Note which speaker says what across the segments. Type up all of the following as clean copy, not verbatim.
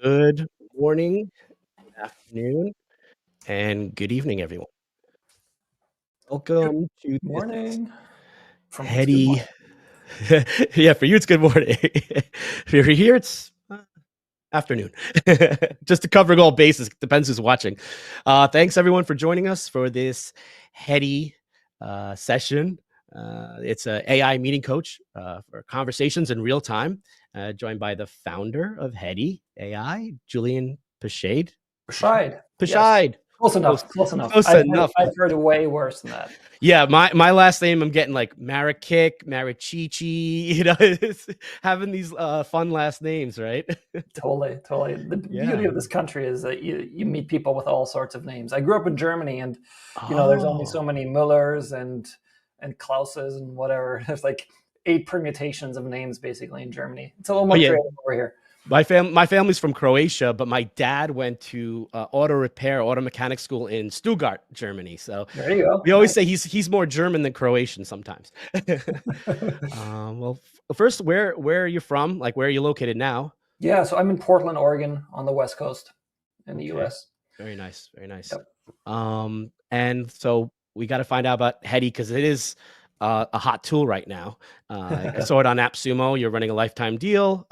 Speaker 1: Good morning, afternoon, and good evening, everyone. Welcome to this
Speaker 2: Morning. From me, it's good
Speaker 1: Hedy.
Speaker 2: morning.
Speaker 1: Yeah, for you it's good morning. If you're here, it's afternoon. Just to cover all bases, depends who's watching. Thanks everyone for joining us for this Hedy session. It's an AI meeting coach for conversations in real time, joined by the founder of Hedy AI, Julian Pscheid.
Speaker 2: Pscheid.
Speaker 1: Pscheid.
Speaker 2: Yes. Close enough.
Speaker 1: Close
Speaker 2: Close enough.
Speaker 1: enough.
Speaker 2: I've heard way worse than that.
Speaker 1: Yeah, my last name, I'm getting like Maracic, Maracici, having these fun last names, right?
Speaker 2: Totally. The
Speaker 1: Yeah.
Speaker 2: beauty of this country is that you meet people with all sorts of names. I grew up in Germany, and there's only so many Müllers and Klauses and whatever. There's like 8 permutations of names basically in Germany. It's a little more creative over here.
Speaker 1: My family's from Croatia, but my dad went to auto mechanic school in Stuttgart, Germany. So
Speaker 2: there you go.
Speaker 1: We always say he's more German than Croatian sometimes. Well, first, where are you from? Like, where are you located now?
Speaker 2: Yeah, so I'm in Portland, Oregon, on the West Coast in the U.S.
Speaker 1: Very nice, very nice.
Speaker 2: Yep.
Speaker 1: And so we got to find out about Hedy because it is a hot tool right now. I saw it on AppSumo. You're running a lifetime deal,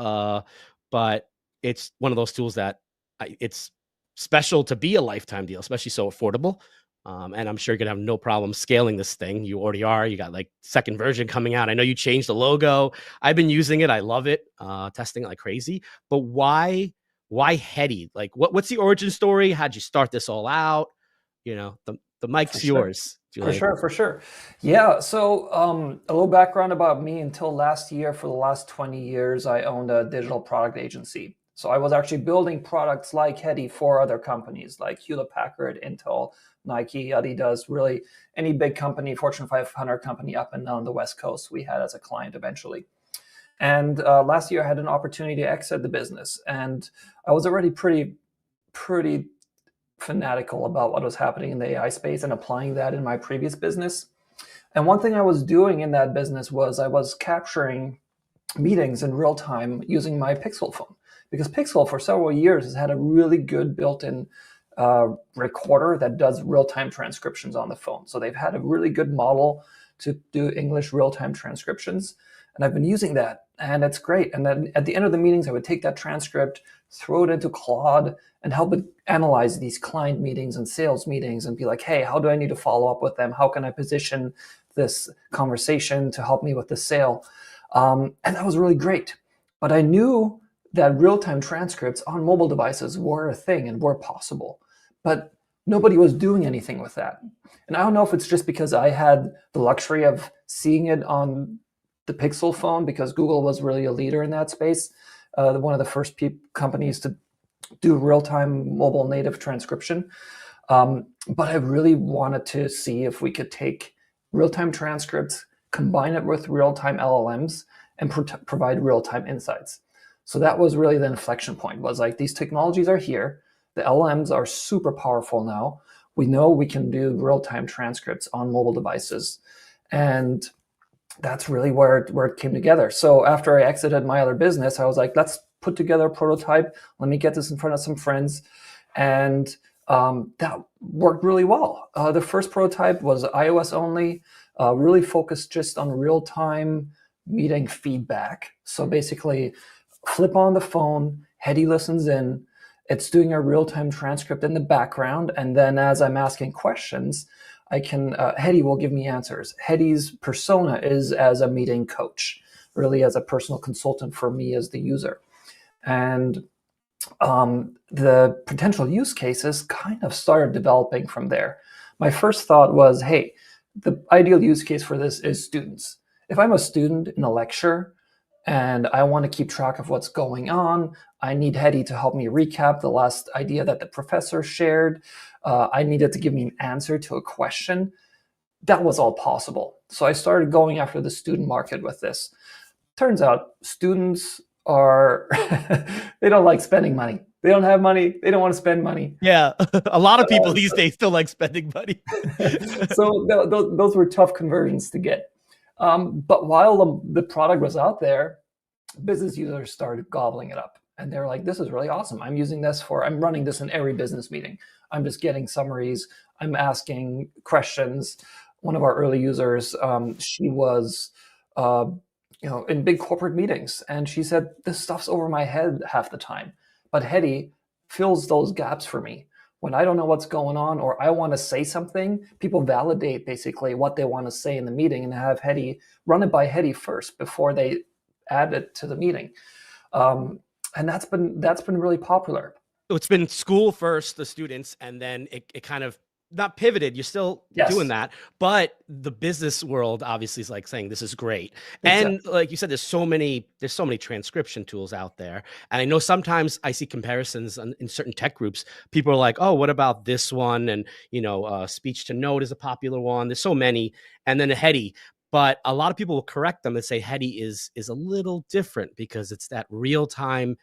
Speaker 1: but it's one of those tools that it's special to be a lifetime deal, especially so affordable. And I'm sure you're gonna have no problem scaling this thing. You already are. You got like second version coming out. I know you changed the logo. I've been using it. I love it. Testing it like crazy. But why Hedy? Like, what's the origin story? How'd you start this all out? The mic's yours.
Speaker 2: For sure. Yeah. So a little background about me. Until last year, for the last 20 years, I owned a digital product agency. So I was actually building products like Hedy for other companies like Hewlett-Packard, Intel, Nike, Adidas, really any big company, Fortune 500 company up and down the West Coast we had as a client eventually. And last year I had an opportunity to exit the business. And I was already pretty fanatical about what was happening in the AI space and applying that in my previous business. And one thing I was doing in that business was I was capturing meetings in real time using my Pixel phone, because Pixel for several years has had a really good built-in recorder that does real-time transcriptions on the phone. So they've had a really good model to do English real-time transcriptions. And I've been using that, and it's great. And then at the end of the meetings, I would take that transcript, throw it into Claude, and help it analyze these client meetings and sales meetings and be like, hey, how do I need to follow up with them? How can I position this conversation to help me with the sale? And that was really great. But I knew that real-time transcripts on mobile devices were a thing and were possible. But nobody was doing anything with that. And I don't know if it's just because I had the luxury of seeing it on the Pixel phone, because Google was really a leader in that space, one of the first companies to do real-time mobile native transcription. But I really wanted to see if we could take real-time transcripts, combine it with real-time LLMs, and provide real-time insights. So that was really the inflection point, was like, these technologies are here. The LLMs are super powerful now. We know we can do real-time transcripts on mobile devices. And that's really where it came together. So after I exited my other business, I was like, let's put together a prototype. Let me get this in front of some friends. And that worked really well. The first prototype was iOS only, really focused just on real-time meeting feedback. So basically, flip on the phone, Hedy listens in, it's doing a real-time transcript in the background, and then as I'm asking questions, I can Hedy will give me answers. Hedy's persona is as a meeting coach, really as a personal consultant for me as the user. And the potential use cases kind of started developing from there. My first thought was, hey, the ideal use case for this is students. If I'm a student in a lecture, and I want to keep track of what's going on. I need Hedy to help me recap the last idea that the professor shared. I needed to give me an answer to a question. That was all possible. So I started going after the student market with this. Turns out students are, they don't like spending money. They don't have money. They don't want to spend money.
Speaker 1: Yeah. A lot of people these days still like spending money.
Speaker 2: So those were tough conversions to get. But while the product was out there, business users started gobbling it up. And they're like, this is really awesome. I'm running this in every business meeting. I'm just getting summaries. I'm asking questions. One of our early users, she was, in big corporate meetings, and she said, this stuff's over my head half the time. But Hedy fills those gaps for me. When I don't know what's going on or I want to say something, people validate basically what they want to say in the meeting and have Hedy run it by Hedy first before they add it to the meeting. And that's been really popular.
Speaker 1: So it's been school first, the students, and then it kind of not pivoted. You're still doing that, but the business world obviously is like saying this is great.
Speaker 2: Exactly.
Speaker 1: And like you said, there's so many transcription tools out there. And I know sometimes I see comparisons in certain tech groups. People are like, oh, what about this one? And speech to note is a popular one. There's so many. And then Hedy. But a lot of people will correct them and say Hedy is a little different because it's that real-time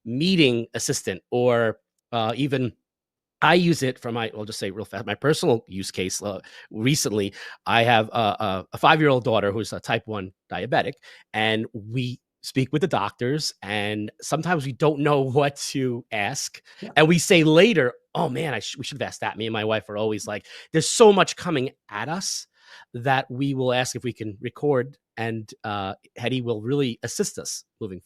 Speaker 1: meeting assistant, or even I use it for I'll just say real fast, my personal use case. Recently, I have a 5-year-old daughter who's a type 1 diabetic, and we speak with the doctors, and sometimes we don't know what to ask.
Speaker 2: Yeah.
Speaker 1: And we say later, oh man, we should have asked that. Me and my wife are always like, there's so much coming at us that we will ask if we can record, and Hedy will really assist us moving,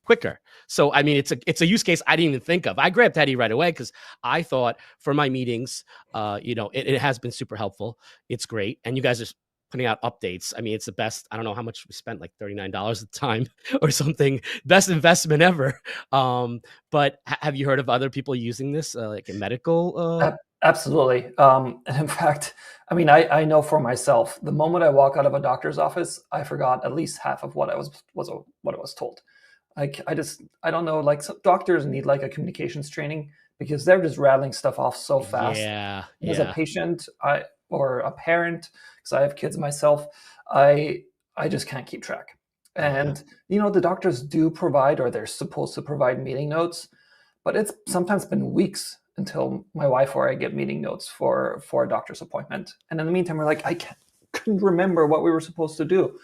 Speaker 1: quicker. So, I mean, it's a use case I didn't even think of. I grabbed Hedy right away because I thought for my meetings, it has been super helpful. It's great. And you guys are putting out updates. I mean, it's the best. I don't know how much we spent, like $39 at the time or something. Best investment ever. But have you heard of other people using this, like in medical?
Speaker 2: Absolutely. And in fact, I mean, I know for myself, the moment I walk out of a doctor's office, I forgot at least half of what I was told. Like, I don't know, like, some doctors need like a communications training because they're just rattling stuff off so fast.
Speaker 1: Yeah.
Speaker 2: As a patient, or a parent, because I have kids myself, I just can't keep track. And the doctors do provide, or they're supposed to provide, meeting notes, but it's sometimes been weeks until my wife or I get meeting notes for a doctor's appointment. And in the meantime, we're like, couldn't remember what we were supposed to do.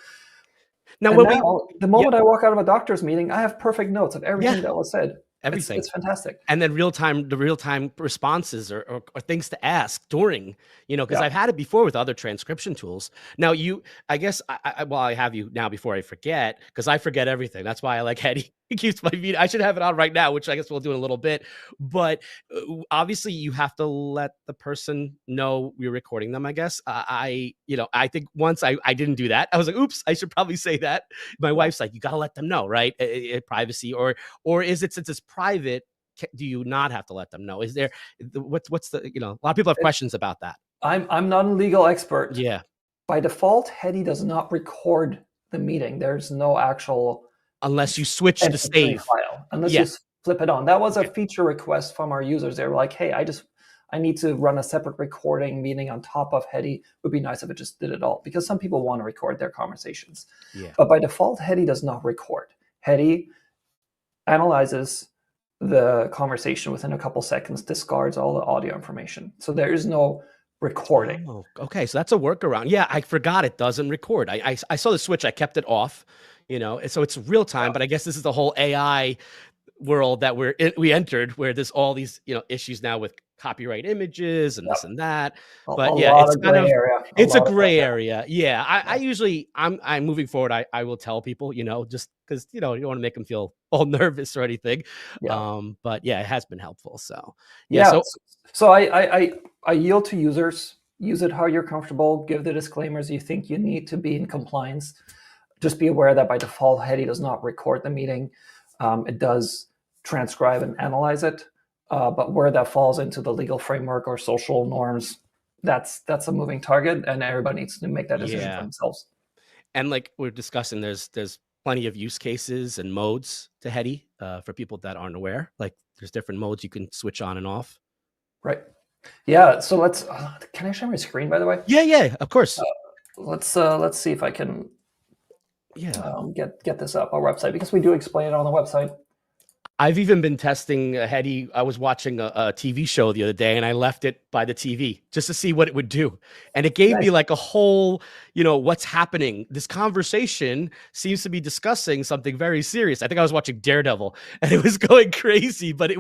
Speaker 2: Now, the moment I walk out of a doctor's meeting, I have perfect notes of everything that was said.
Speaker 1: Everything.
Speaker 2: It's fantastic.
Speaker 1: And then the real-time responses or things to ask during, because I've had it before with other transcription tools. Now I guess I have you now before I forget, because I forget everything. That's why I like Hedy. He keeps my meeting. I should have it on right now, which I guess we'll do in a little bit. But obviously you have to let the person know you're recording them, I guess. I think once I didn't do that. I was like, oops, I should probably say that. My wife's like, you got to let them know, right? Privacy, or is it, since it's private, do you not have to let them know? Is there, what's the, a lot of people have questions about that.
Speaker 2: I'm not a legal expert.
Speaker 1: Yeah.
Speaker 2: By default, Hedy does not record the meeting. There's no actual,
Speaker 1: unless you switch the save
Speaker 2: file, unless you flip it on. That was a feature request from our users. They were like, hey, I need to run a separate recording meeting on top of Hedy. It would be nice if it just did it all, because some people want to record their conversations. But by default, Hedy does not record. Hedy analyzes the conversation within a couple seconds, discards all the audio information. So there is no recording.
Speaker 1: Oh, okay. So that's a workaround. Yeah, I forgot it doesn't record. I saw the switch. I kept it off, so it's real time. But I guess this is the whole AI world that we entered, where there's all these issues now with copyright images and this and that. But it's kind of it's a gray area. Yeah, I usually I'm moving forward. I will tell people, just because you don't want to make them feel all nervous or anything. But it has been helpful. So
Speaker 2: So I yield to users. Use it how you're comfortable. Give the disclaimers you think you need to be in compliance. Just be aware that by default, Hedy does not record the meeting. It does transcribe and analyze it, but where that falls into the legal framework or social norms, that's a moving target, and everybody needs to make that decision for themselves.
Speaker 1: And like we're discussing, there's plenty of use cases and modes to Hedy for people that aren't aware. Like there's different modes you can switch on and off.
Speaker 2: Right. Yeah. So let's. Can I share my screen, by the way?
Speaker 1: Yeah, of course.
Speaker 2: Let's see if I can
Speaker 1: Yeah.
Speaker 2: get this up our website, because we do explain it on the website.
Speaker 1: I've even been testing Hedy. I was watching a TV show the other day and I left it by the TV just to see what it would do. And it gave me
Speaker 2: Nice.
Speaker 1: like a whole, what's happening. This conversation seems to be discussing something very serious. I think I was watching Daredevil and it was going crazy, but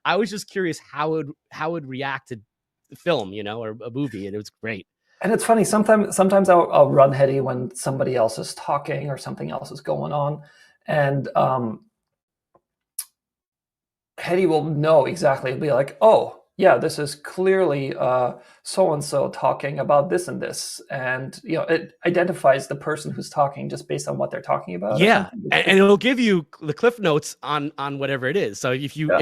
Speaker 1: I was just curious how it would react to the film, or a movie. And it was great.
Speaker 2: And it's funny, sometimes I'll run Hedy when somebody else is talking or something else is going on. And Hedy will know exactly. It'll be like, oh, yeah, this is clearly so-and-so talking about this and this. And, it identifies the person who's talking just based on what they're talking about.
Speaker 1: Yeah. And it'll give you the cliff notes on whatever it is. So if you're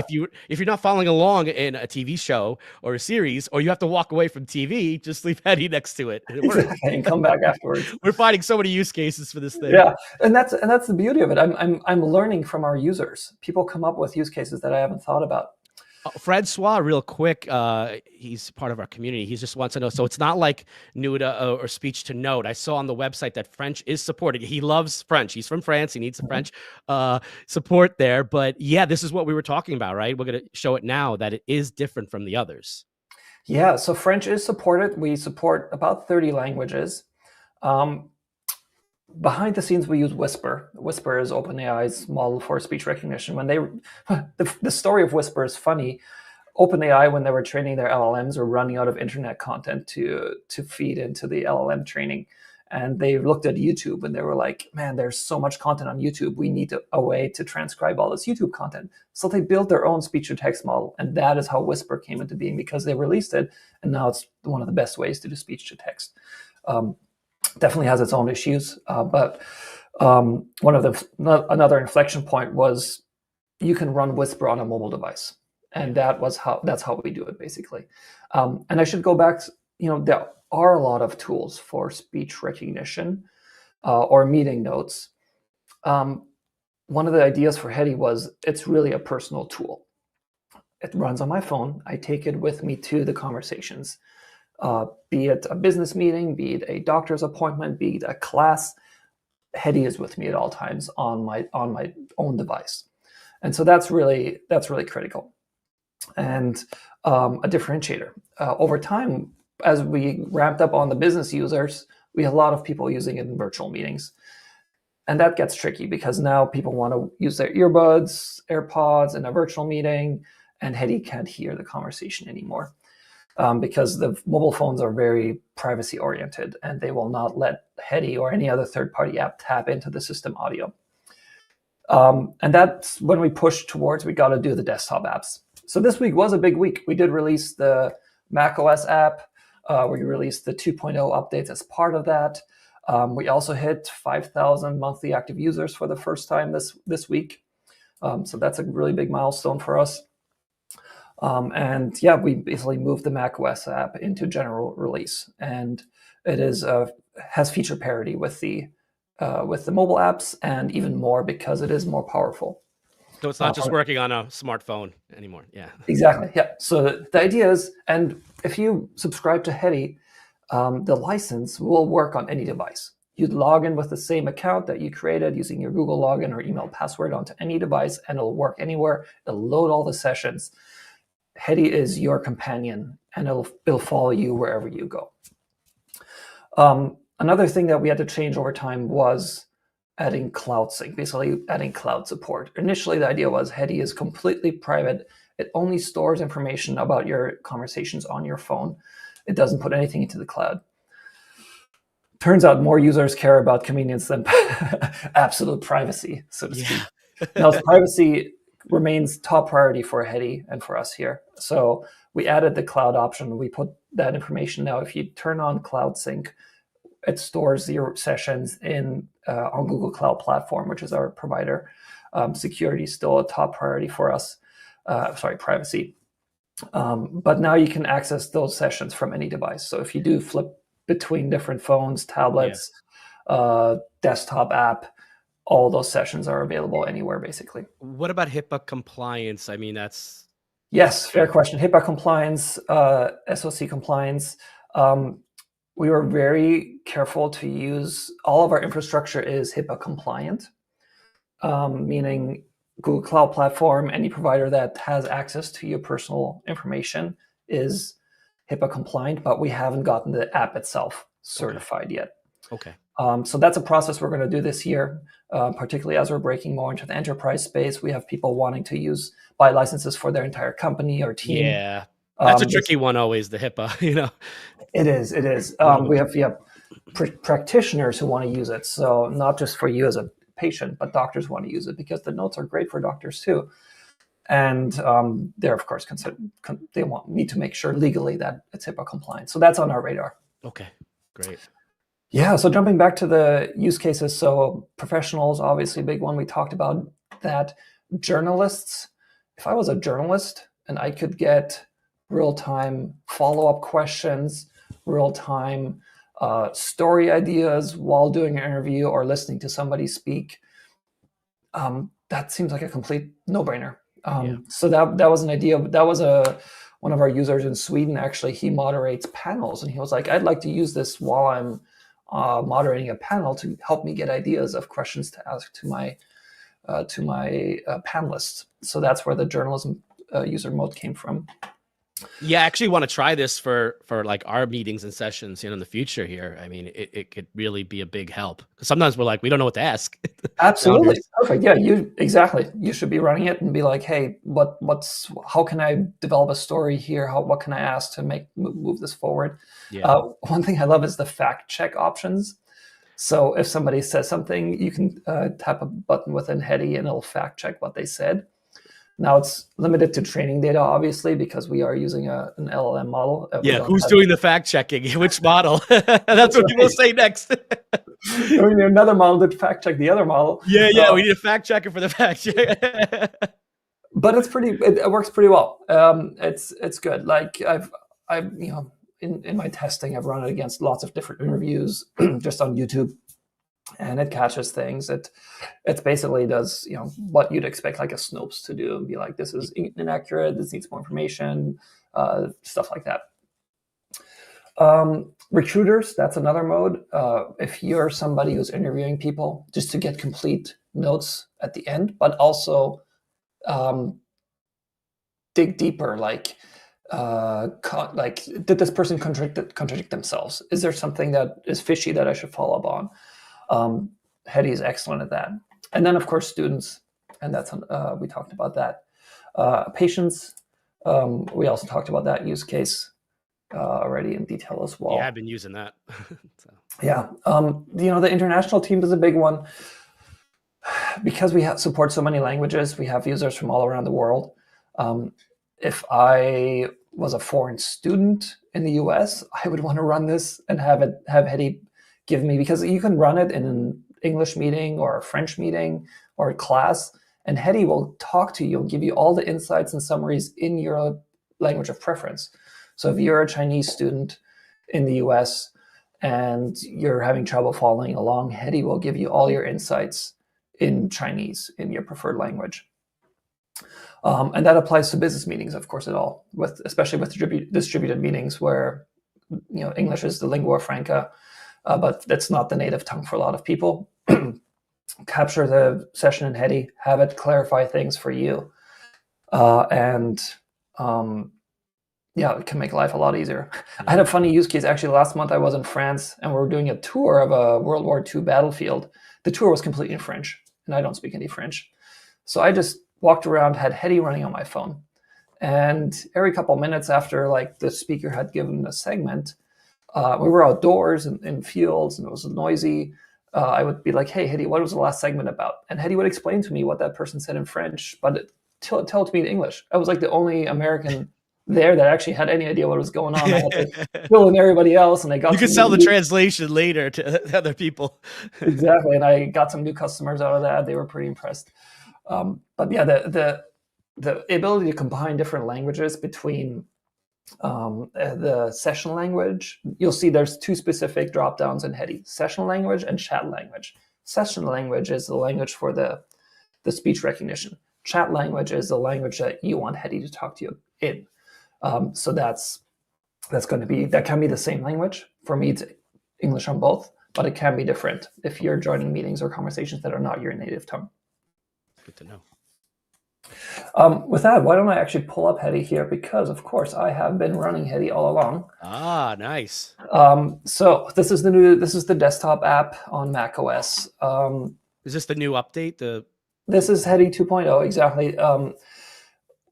Speaker 1: not following along in a TV show or a series, or you have to walk away from TV, just leave Hedy next to it. And it works.
Speaker 2: And come back afterwards.
Speaker 1: We're finding so many use cases for this thing.
Speaker 2: Yeah, and that's the beauty of it. I'm learning from our users. People come up with use cases that I haven't thought about.
Speaker 1: Francois, real quick, he's part of our community. He just wants to know. So it's not like NUDA or speech to note. I saw on the website that French is supported. He loves French. He's from France. He needs the French support there. But yeah, this is what we were talking about, right? We're going to show it now that it is different from the others.
Speaker 2: Yeah, so French is supported. We support about 30 languages. Behind the scenes, we use Whisper. Whisper is OpenAI's model for speech recognition. When the story of Whisper is funny. OpenAI, when they were training their LLMs, were running out of internet content to feed into the LLM training. And they looked at YouTube and they were like, man, there's so much content on YouTube. We need a way to transcribe all this YouTube content. So they built their own speech-to-text model. And that is how Whisper came into being, because they released it. And now it's one of the best ways to do speech-to-text. Definitely has its own issues. But another inflection point was you can run Whisper on a mobile device. And that's how we do it, basically. And I should go back, there are a lot of tools for speech recognition or meeting notes. One of the ideas for Hedy was it's really a personal tool. It runs on my phone. I take it with me to the conversations, be it a business meeting, be it a doctor's appointment, be it a class. Hedy is with me at all times on my own device. And so that's really critical. And a differentiator. Over time, as we ramped up on the business users, we had a lot of people using it in virtual meetings. And that gets tricky because now people want to use their earbuds, AirPods in a virtual meeting, and Hedy can't hear the conversation anymore because the mobile phones are very privacy oriented and they will not let Hedy or any other third-party app tap into the system audio. And that's when we pushed towards, we got to do the desktop apps. So this week was a big week. We did release the macOS app. We released the 2.0 updates as part of that. We also hit 5,000 monthly active users for the first time this week. So that's a really big milestone for us. And yeah, we basically moved the macOS app into general release, and it has feature parity with the mobile apps, and even more because it is more powerful.
Speaker 1: So it's not just working on a smartphone anymore. Yeah,
Speaker 2: exactly. Yeah. So the idea is, and if you subscribe to Hedy, the license will work on any device. You'd log in with the same account that you created using your Google login or email password onto any device, and it'll work anywhere. It'll load all the sessions. Hedy is your companion, and it'll follow you wherever you go. Another thing that we had to change over time was adding cloud sync, basically adding cloud support. Initially, the idea was Hedy is completely private. It only stores information about your conversations on your phone. It doesn't put anything into the cloud. Turns out more users care about convenience than absolute privacy, so to speak. Now, privacy remains top priority for Hedy and for us here. So we added the cloud option. We put that information now. If you turn on cloud sync, it stores your sessions on Google Cloud Platform, which is our provider. Security is still a top priority for us. Privacy. But now you can access those sessions from any device. So if you do flip between different phones, tablets, desktop app, all those sessions are available anywhere, basically.
Speaker 1: What about HIPAA compliance? I mean, that's
Speaker 2: Yes, fair question. HIPAA compliance, SOC compliance. We were very careful to use, all of our infrastructure is HIPAA compliant, meaning Google Cloud Platform, any provider that has access to your personal information is HIPAA compliant, but we haven't gotten the app itself certified yet.
Speaker 1: Okay.
Speaker 2: So that's a process we're going to do this year, particularly as we're breaking more into the enterprise space. We have people wanting to buy licenses for their entire company or team.
Speaker 1: Yeah. That's a tricky one always, the HIPAA, you know.
Speaker 2: It is. We have practitioners who want to use it. So not just for you as a patient, but doctors want to use it because the notes are great for doctors too. And they're, of course, they need to make sure legally that it's HIPAA compliant. So that's on our radar.
Speaker 1: Okay, great.
Speaker 2: Yeah, so jumping back to the use cases, so professionals, obviously a big one. We talked about that. Journalists, if I was a journalist and I could get real-time follow-up questions, real-time story ideas while doing an interview or listening to somebody speak, that seems like a complete no-brainer. So that was an idea. That was one of our users in Sweden, actually. He moderates panels, and he was like, I'd like to use this while I'm moderating a panel to help me get ideas of questions to ask to my panelists. So that's where the journalism user mode came from.
Speaker 1: Yeah, I actually want to try this for like our meetings and sessions, in the future here. I mean, it could really be a big help, because sometimes we're like, we don't know what to ask.
Speaker 2: Absolutely. Perfect. Yeah, exactly. You should be running it and be like, hey, how can I develop a story here? What can I ask to move this forward?
Speaker 1: Yeah.
Speaker 2: One thing I love is the fact check options. So if somebody says something, you can tap a button within Hedy and it'll fact check what they said. Now it's limited to training data, obviously, because we are using an LLM model.
Speaker 1: Who's doing the fact checking? Which model? That's what people say next.
Speaker 2: We need another model to fact check the other model.
Speaker 1: Yeah, we need a fact checker for the fact check.
Speaker 2: But it works pretty well. It's good. Like I've in my testing, I've run it against lots of different interviews just on YouTube, and it catches things. It basically does what you'd expect like a Snopes to do, and be like, this is inaccurate, this needs more information, stuff like that. Recruiters, that's another mode. If you're somebody who's interviewing people, just to get complete notes at the end, but also dig deeper, like did this person contradict themselves? Is there something that is fishy that I should follow up on? Hedy is excellent at that. And then, of course, students, and that's we talked about that. Patients, we also talked about that use case already in detail as well.
Speaker 1: Yeah, I've been using that.
Speaker 2: Yeah, the international team is a big one. Because we support so many languages, we have users from all around the world. If I was a foreign student in the US, I would want to run this and have Hedy give me, because you can run it in an English meeting or a French meeting or a class, and Hedy will talk to you and give you all the insights and summaries in your language of preference. So if you're a Chinese student in the US and you're having trouble following along, Hedy will give you all your insights in Chinese, in your preferred language. And that applies to business meetings, of course, especially with distributed meetings where English is the lingua franca, but that's not the native tongue for a lot of people. Capture the session in Hedy, have it clarify things for you, and it can make life a lot easier. I had a funny use case. Actually, last month I was in France and we were doing a tour of a World War II battlefield. The tour was completely in French, and I don't speak any French. So I just walked around, had Hedy running on my phone. And every couple of minutes after the speaker had given a segment, we were outdoors in fields and it was noisy. I would be like, hey, Hedy, what was the last segment about? And Hedy would explain to me what that person said in French, but tell it to me in English. I was like the only American there that actually had any idea what was going on. I had to fill in everybody else, and I got.
Speaker 1: You could sell the translation later to other people.
Speaker 2: Exactly, and I got some new customers out of that. They were pretty impressed. But yeah, the ability to combine different languages between the session language, you'll see there's two specific drop downs in Hedy: session language and chat language. Session language is the language for the speech recognition. Chat language is the language that you want Hedy to talk to you in. So that's going to be, that can be the same language. For me, it's English on both, but it can be different if you're joining meetings or conversations that are not your native tongue.
Speaker 1: Good to know.
Speaker 2: With that, why don't I actually pull up Hedy here, because of course I have been running Hedy all along.
Speaker 1: Ah, nice.
Speaker 2: So this is the desktop app on Mac OS.
Speaker 1: Is this the new update?
Speaker 2: This is Hedy 2.0, exactly.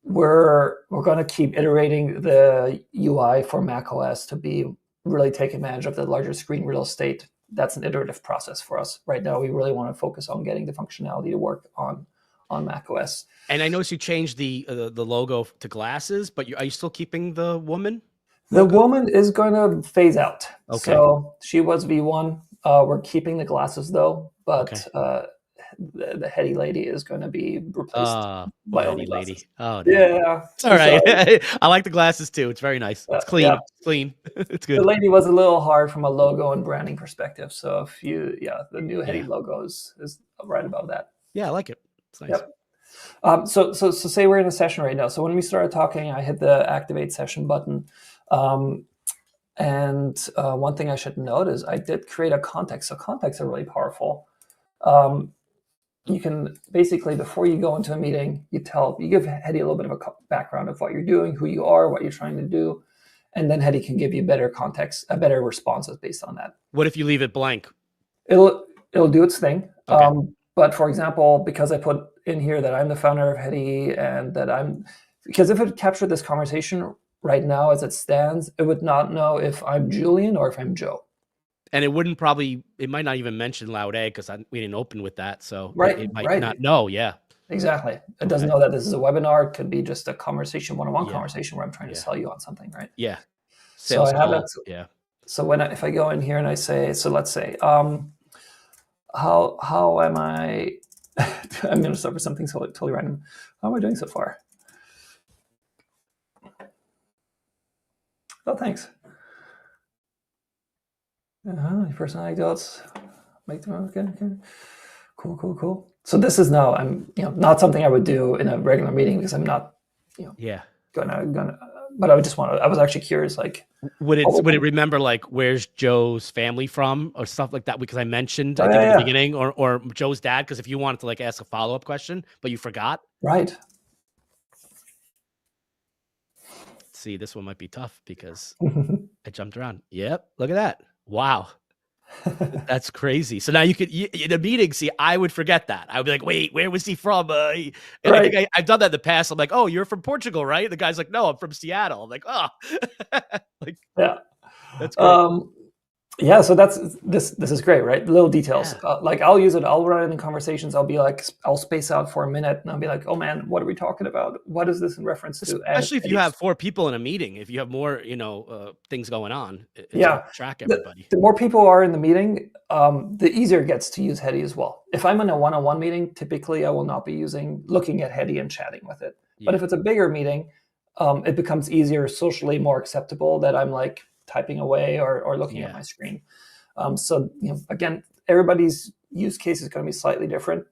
Speaker 2: We're going to keep iterating the UI for Mac OS to be really take advantage of the larger screen real estate. That's an iterative process for us. Right now, we really want to focus on getting the functionality to work on Mac OS.
Speaker 1: And I noticed you changed the logo to glasses, but are you still keeping the woman?
Speaker 2: The woman is going to phase out.
Speaker 1: Okay.
Speaker 2: So she was V1. We're keeping the glasses though, but the Hedy lady is going to be replaced by only glasses.
Speaker 1: Lady. Oh,
Speaker 2: no. Yeah.
Speaker 1: It's all right. I like the glasses too. It's very nice. It's clean.
Speaker 2: Yeah.
Speaker 1: It's clean. It's good.
Speaker 2: The lady was a little hard from a logo and branding perspective. So if you, the new Hedy logo is right above that.
Speaker 1: Yeah, I like it. It's nice.
Speaker 2: Yep. So say we're in a session right now. So when we started talking, I hit the activate session button. And one thing I should note is I did create a context. So contexts are really powerful. You can basically, before you go into a meeting, you give Hedy a little bit of a background of what you're doing, who you are, what you're trying to do, and then Hedy can give you better context, better responses based on that.
Speaker 1: What if you leave it blank?
Speaker 2: It'll do its thing.
Speaker 1: Okay.
Speaker 2: But for example, because I put in here that I'm the founder of Hedy and that because if it captured this conversation right now as it stands, it would not know if I'm Julian or if I'm Joe.
Speaker 1: And it might not even mention LoudEgg because we didn't open with that. So it might not know. Yeah.
Speaker 2: Exactly. It doesn't know that this is a webinar. It could be just a conversation, one-on-one conversation where I'm trying to sell you on something, right?
Speaker 1: Yeah.
Speaker 2: So I have that.
Speaker 1: Yeah.
Speaker 2: So if I go in here and I say, so let's say, how am I? I'm going to start with something totally random. How am I doing so far? Oh, thanks. Your personal anecdotes. Make them okay. Cool. So this is now not something I would do in a regular meeting because I'm not gonna. But I was actually curious, like, would
Speaker 1: it remember like where's Joe's family from or stuff like that? Because I mentioned in the beginning, or Joe's dad. Because if you wanted to like ask a follow-up question but you forgot,
Speaker 2: right?
Speaker 1: See, this one might be tough because I jumped around. Yep, look at that. Wow. That's crazy. So now you could in a meeting. See, I would forget that. I would be like, "Wait, where was he from?" And I think I've done that in the past. I'm like, "Oh, you're from Portugal, right?" The guy's like, "No, I'm from Seattle." I'm like, "Oh, that's great."
Speaker 2: Yeah, so this is great, right? Little details. Like I'll use it. I'll run it in conversations. I'll be like, I'll space out for a minute, and I'll be like, "Oh man, what are we talking about? What is this in reference to?"
Speaker 1: Especially if you have 4 people in a meeting. If you have more, things going on. It's hard to track everybody.
Speaker 2: The more people are in the meeting, the easier it gets to use Hedy as well. If I'm in a one-on-one meeting, typically I will not be looking at Hedy and chatting with it. But if it's a bigger meeting, it becomes easier, socially more acceptable that I'm like typing away or looking at my screen. So again, everybody's use case is going to be slightly different,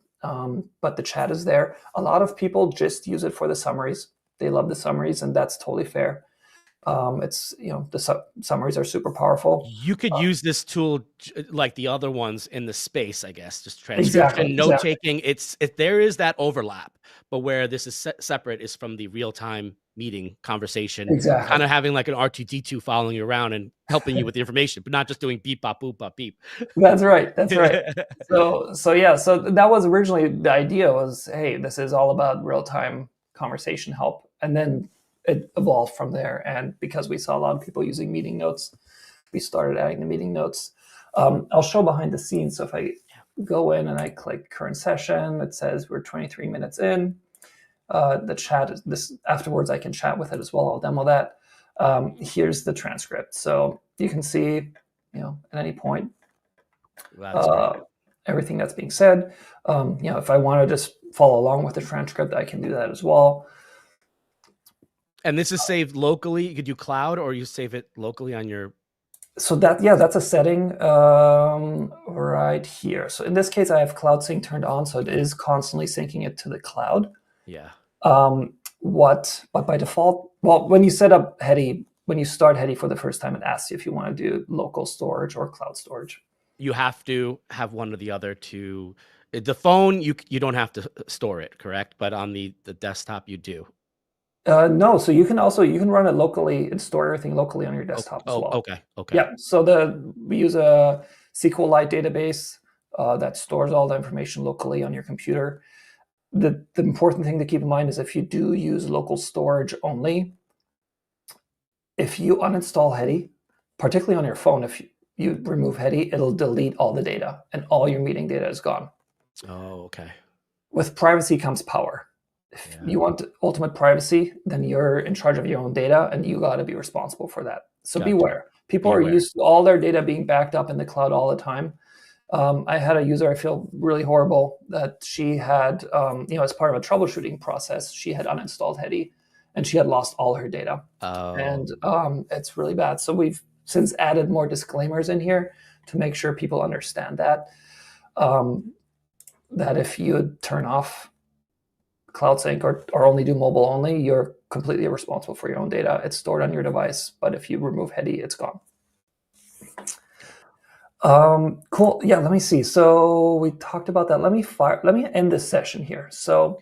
Speaker 2: but the chat is there. A lot of people just use it for the summaries. They love the summaries, and that's totally fair. It's the summaries are super powerful.
Speaker 1: You could use this tool like the other ones in the space, I guess. Just transcription, note taking. There is that overlap, but where this is separate is from the real time meeting conversation.
Speaker 2: Exactly.
Speaker 1: Kind of having like an R2D2 following you around and helping you with the information, but not just doing beep bop boop bop beep.
Speaker 2: That's right. So that was originally the idea. Was, hey, this is all about real time conversation help, and then it evolved from there. And because we saw a lot of people using meeting notes, we started adding the meeting notes. I'll show behind the scenes. So if I go in and I click current session, it says we're 23 minutes in. The chat is this. Afterwards, I can chat with it as well. I'll demo that. Here's the transcript. So you can see, at any point, everything that's being said. If I want to just follow along with the transcript, I can do that as well.
Speaker 1: And this is saved locally. You could do cloud, or you save it locally on your.
Speaker 2: So that's a setting right here. So in this case, I have Cloud Sync turned on, so it is constantly syncing it to the cloud.
Speaker 1: Yeah.
Speaker 2: But by default, well, when you set up Hedy, when you start Hedy for the first time, it asks you if you want to do local storage or cloud storage.
Speaker 1: You have to have one or the other to the phone. You don't have to store it, correct? But on the desktop, you do.
Speaker 2: No, so you can run it locally and store everything locally on your desktop as well.
Speaker 1: Okay.
Speaker 2: Yeah, so we use a SQLite database that stores all the information locally on your computer. The important thing to keep in mind is if you do use local storage only, if you uninstall Hedy, particularly on your phone, if you remove Hedy, it'll delete all the data and all your meeting data is gone.
Speaker 1: Oh, okay.
Speaker 2: With privacy comes power. If you want ultimate privacy, then you're in charge of your own data and you got to be responsible for that. So beware. People are used to all their data being backed up in the cloud all the time. I had a user, I feel really horrible, that she had, as part of a troubleshooting process, she had uninstalled Hedy and she had lost all her data. And it's really bad. So we've since added more disclaimers in here to make sure people understand that, that if you turn off Cloud Sync or only do mobile only, you're completely responsible for your own data. It's stored on your device, but if you remove Hedy, it's gone. Cool. Yeah, let me see. So we talked about that. Let me end this session here. So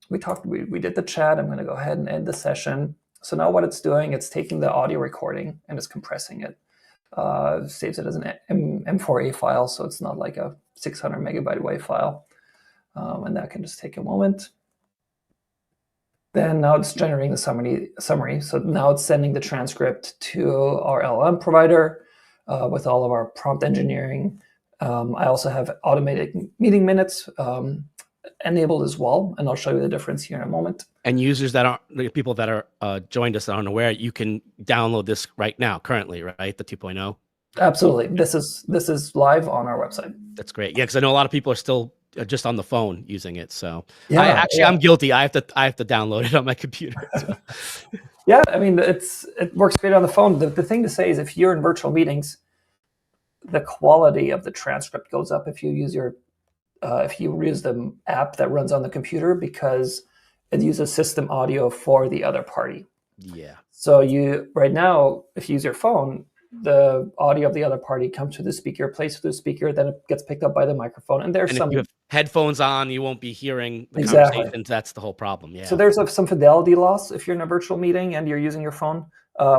Speaker 2: we did the chat. I'm going to go ahead and end the session. So now what it's doing, it's taking the audio recording and it's compressing it. Saves it as an M4A file, so it's not like a 600 megabyte WAV file. And that can just take a moment. Then now it's generating the summary. So now it's sending the transcript to our LLM provider with all of our prompt engineering. I also have automated meeting minutes enabled as well, and I'll show you the difference here in a moment.
Speaker 1: And users that aren't, people that are joined us that aren't aware, you can download this right now, currently, right? The 2.0.
Speaker 2: Absolutely. This is live on our website.
Speaker 1: That's great. Yeah, because I know a lot of people are still just on the phone using it. So
Speaker 2: yeah,
Speaker 1: I'm guilty. I have to download it on my computer. So.
Speaker 2: Yeah, I mean, it works great on the phone. The thing to say is if you're in virtual meetings, the quality of the transcript goes up if you use the app that runs on the computer, because it uses system audio for the other party.
Speaker 1: Yeah.
Speaker 2: So right now, if you use your phone, the audio of the other party comes to the speaker, plays through the speaker, then it gets picked up by the microphone. And if you
Speaker 1: have headphones on, you won't be hearing the conversations. That's the whole problem. Yeah.
Speaker 2: So there's some fidelity loss if you're in a virtual meeting and you're using your phone.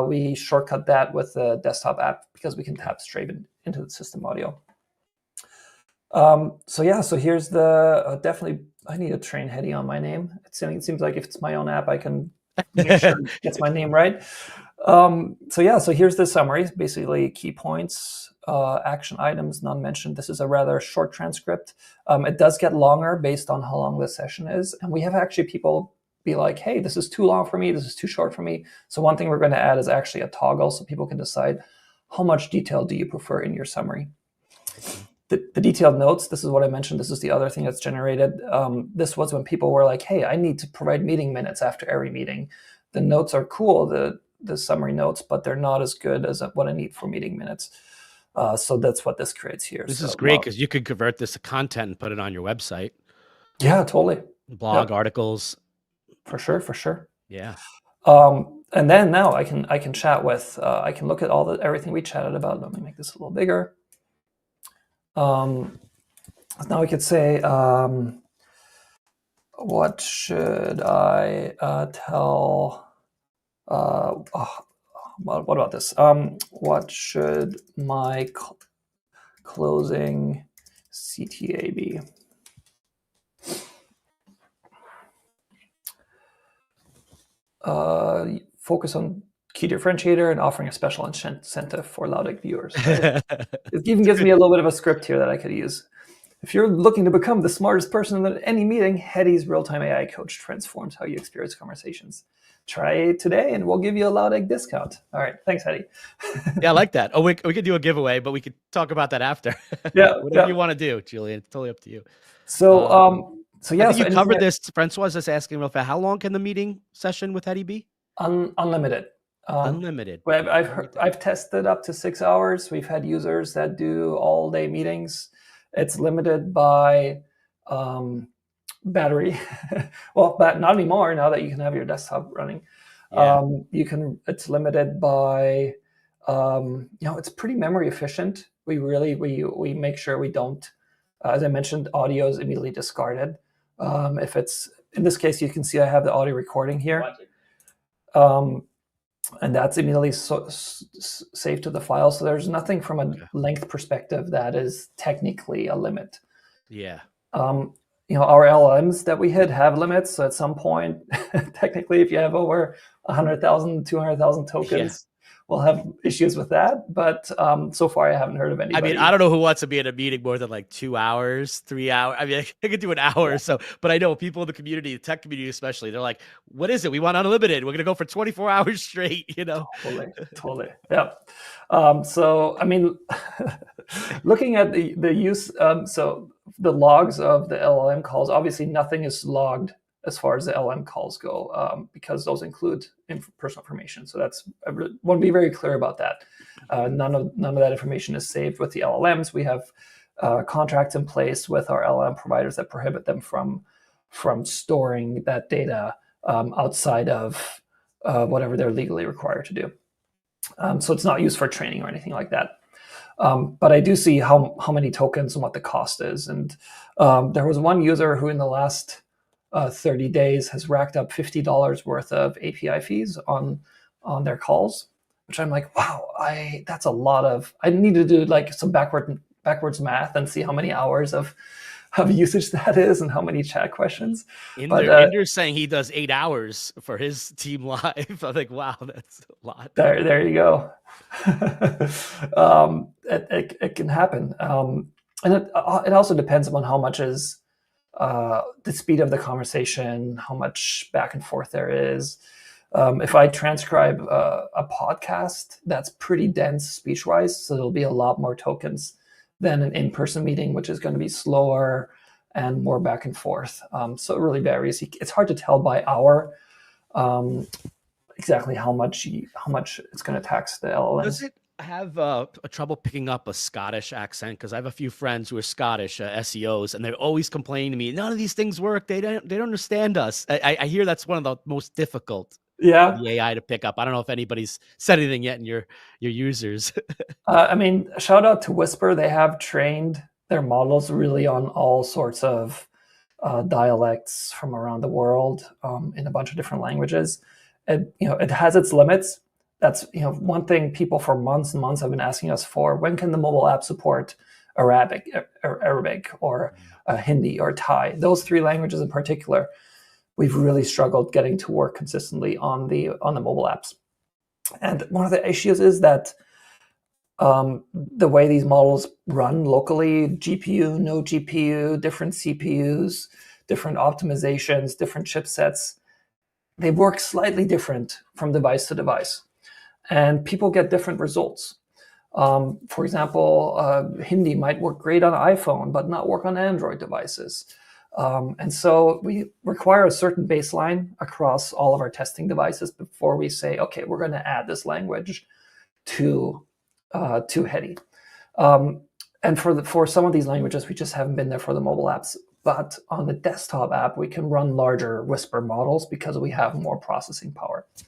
Speaker 2: We shortcut that with the desktop app because we can tap straight into the system audio. So here's the definitely. I need to train Hedy on my name. It seems like if it's my own app, I can make sure it gets my name right. So here's the summary. Basically, key points, action items, none mentioned. This is a rather short transcript. It does get longer based on how long the session is, and we have actually people be like, "Hey, this is too long for me. This is too short for me." So one thing we're going to add is actually a toggle, so people can decide how much detail do you prefer in your summary. The detailed notes, this is what I mentioned. This is the other thing that's generated. This was when people were like, hey, I need to provide meeting minutes after every meeting. The notes are cool, the summary notes, but they're not as good as what I need for meeting minutes. So that's what this creates here.
Speaker 1: This is great because you could convert this to content and put it on your website.
Speaker 2: Yeah, totally.
Speaker 1: Blog articles.
Speaker 2: For sure.
Speaker 1: Yeah.
Speaker 2: And then now I can chat with, I can look at everything we chatted about. Let me make this a little bigger. Now we could say, what should I tell? What about this? What should my closing CTA be? Focus on key differentiator and offering a special incentive for LoudEgg viewers. Right? It even gives me a little bit of a script here that I could use. If you're looking to become the smartest person at any meeting, Hedy's real-time AI coach transforms how you experience conversations. Try it today and we'll give you a LoudEgg discount. All right. Thanks, Hedy.
Speaker 1: Yeah, I like that. Oh, we could do a giveaway, but we could talk about that after.
Speaker 2: Yeah.
Speaker 1: Whatever you want to do, Julian. It's totally up to you.
Speaker 2: So,
Speaker 1: I think you covered this. Francois is asking real fast. How long can the meeting session with Hedy be?
Speaker 2: Unlimited.
Speaker 1: Unlimited.
Speaker 2: But
Speaker 1: Write that
Speaker 2: I've tested up to 6 hours. We've had users that do all day meetings. It's limited by battery. Well, but not anymore now that you can have your desktop running.
Speaker 1: Yeah.
Speaker 2: It's limited by, it's pretty memory efficient. We make sure we don't, as I mentioned, audio is immediately discarded. If it's, in this case, you can see I have the audio recording here. And that's immediately saved to the file. So there's nothing from a length perspective that is technically a limit.
Speaker 1: Yeah.
Speaker 2: Our LLMs that we hit have limits. So at some point, technically, if you have over 100,000, 200,000 tokens, we'll have issues with that. But so far, I haven't heard of anybody.
Speaker 1: I mean, I don't know who wants to be in a meeting more than like 2 hours, 3 hours. I mean, I could do an hour or so, but I know people in the community, the tech community especially, they're like, what is it? We want unlimited. We're going to go for 24 hours straight,
Speaker 2: Totally. Yeah. So, I mean, looking at the use, so the logs of the LLM calls, obviously nothing is logged as far as the LLM calls go, because those include personal information. So I want to be very clear about that. None of that information is saved with the LLMs. We have contracts in place with our LLM providers that prohibit them from storing that data outside of whatever they're legally required to do. So it's not used for training or anything like that. But I do see how many tokens and what the cost is. And there was one user who in the last 30 days has racked up $50 worth of API fees on their calls, which I'm like, wow, that's a lot of, I need to do like some backwards math and see how many hours of usage that is and how many chat questions.
Speaker 1: Inder's saying he does 8 hours for his team live. I'm like, wow, that's a lot.
Speaker 2: There you go. It can happen. And it also depends upon how much is the speed of the conversation, how much back and forth there is. If I transcribe a podcast, that's pretty dense speech-wise, so there'll be a lot more tokens than an in-person meeting, which is going to be slower and more back and forth. So it really varies. It's hard to tell by hour exactly how much it's going to tax the LLM.
Speaker 1: Does it have a trouble picking up a Scottish accent? Because I have a few friends who are Scottish SEOs, and they're always complaining to me, none of these things work. They don't understand us. I hear that's one of the most difficult.
Speaker 2: Yeah,
Speaker 1: the AI to pick up. I don't know if anybody's said anything yet in your users.
Speaker 2: I mean, shout out to Whisper. They have trained their models really on all sorts of dialects from around the world in a bunch of different languages. It has its limits. That's one thing people for months and months have been asking us for. When can the mobile app support Arabic or Hindi or Thai? Those three languages in particular, we've really struggled getting to work consistently on the mobile apps. And one of the issues is that the way these models run locally, GPU, no GPU, different CPUs, different optimizations, different chipsets, they work slightly different from device to device. And people get different results. For example, Hindi might work great on iPhone, but not work on Android devices. And so we require a certain baseline across all of our testing devices before we say, okay, we're going to add this language to Hedy. And for some of these languages, we just haven't been there for the mobile apps. But on the desktop app, we can run larger Whisper models because we have more processing power. Okay.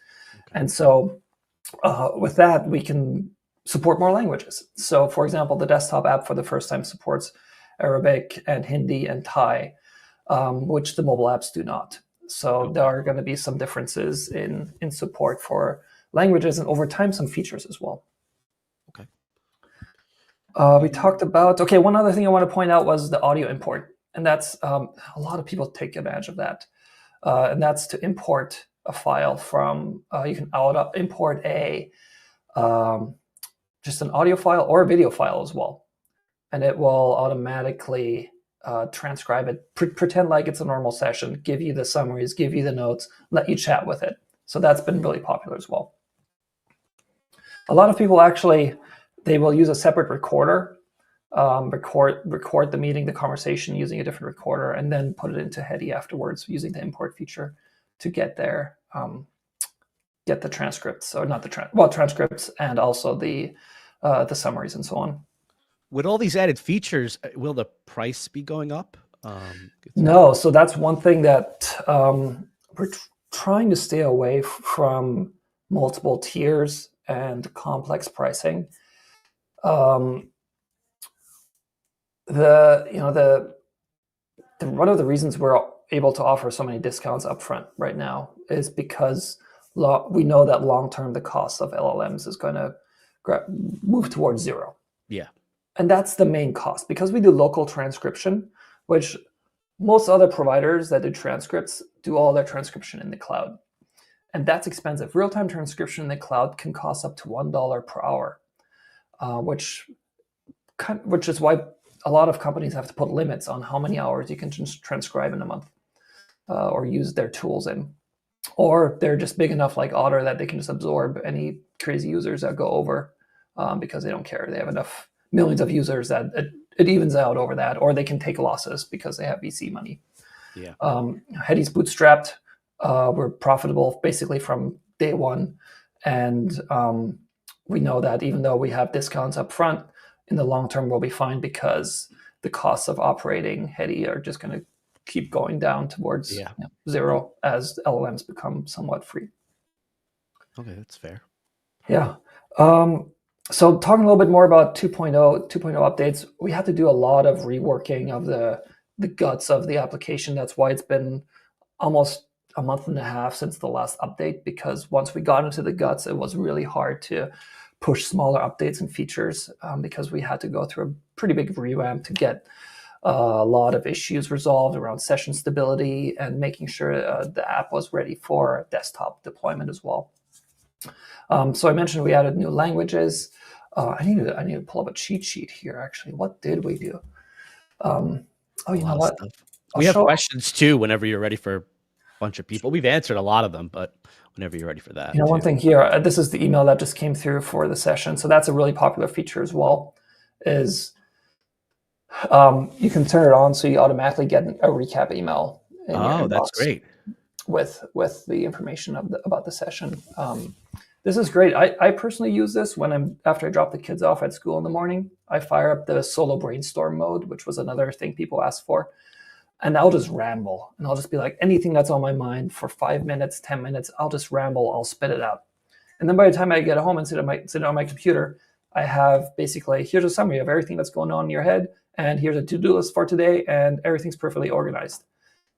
Speaker 2: And so with that, we can support more languages. So for example, the desktop app for the first time supports Arabic and Hindi and Thai, which the mobile apps do not. So there are going to be some differences in support for languages and over time some features as well.
Speaker 1: Okay.
Speaker 2: We talked about, one other thing I want to point out was the audio import. And that's, a lot of people take advantage of that. And that's to import a file from, you can import just an audio file or a video file as well. And it will automatically transcribe it, pretend like it's a normal session, give you the summaries, give you the notes, let you chat with it. So that's been really popular as well. A lot of people actually, they will use a separate recorder, record the meeting, the conversation using a different recorder, and then put it into Hedy afterwards using the import feature to get their get the transcripts, or not the transcripts, and also the summaries and so on.
Speaker 1: With all these added features, will the price be going up?
Speaker 2: No, so that's one thing that we're trying to stay away from multiple tiers and complex pricing. One of the reasons we're able to offer so many discounts upfront right now is because we know that long term the cost of LLMs is going to move towards zero.
Speaker 1: Yeah.
Speaker 2: And that's the main cost, because we do local transcription, which most other providers that do transcripts do all their transcription in the cloud. And that's expensive. Real-time transcription in the cloud can cost up to $1 per hour, which is why a lot of companies have to put limits on how many hours you can transcribe in a month, or use their tools in. Or they're just big enough, like Otter, that they can just absorb any crazy users that go over, because they don't care. They have enough millions of users that it evens out over that, or they can take losses because they have VC money.
Speaker 1: Yeah.
Speaker 2: Hedy's bootstrapped. We're profitable basically from day one. And we know that even though we have discounts up front, in the long term we'll be fine, because the costs of operating Hedy are just going to keep going down towards zero as LLMs become somewhat free.
Speaker 1: Okay, that's fair.
Speaker 2: Yeah. So talking a little bit more about 2.0 updates, we had to do a lot of reworking of the guts of the application. That's why it's been almost a month and a half since the last update, because once we got into the guts, it was really hard to push smaller updates and features, because we had to go through a pretty big revamp to get a lot of issues resolved around session stability and making sure the app was ready for desktop deployment as well. So I mentioned we added new languages. I need to pull up a cheat sheet here. Actually, what did we do? You know what?
Speaker 1: We have questions too. Whenever you're ready for a bunch of people, we've answered a lot of them, but whenever you're ready for that.
Speaker 2: You know, one thing here. This is the email that just came through for the session. So that's a really popular feature as well. Is you can turn it on so you automatically get a recap email.
Speaker 1: Oh, that's great.
Speaker 2: With the information about the session. This is great. I personally use this when after I drop the kids off at school in the morning. I fire up the solo brainstorm mode, which was another thing people asked for. And I'll just ramble. And I'll just be like, anything that's on my mind for 5 minutes, 10 minutes, I'll just ramble, I'll spit it out. And then by the time I get home and sit on my computer, I have basically, here's a summary of everything that's going on in your head. And here's a to-do list for today. And everything's perfectly organized.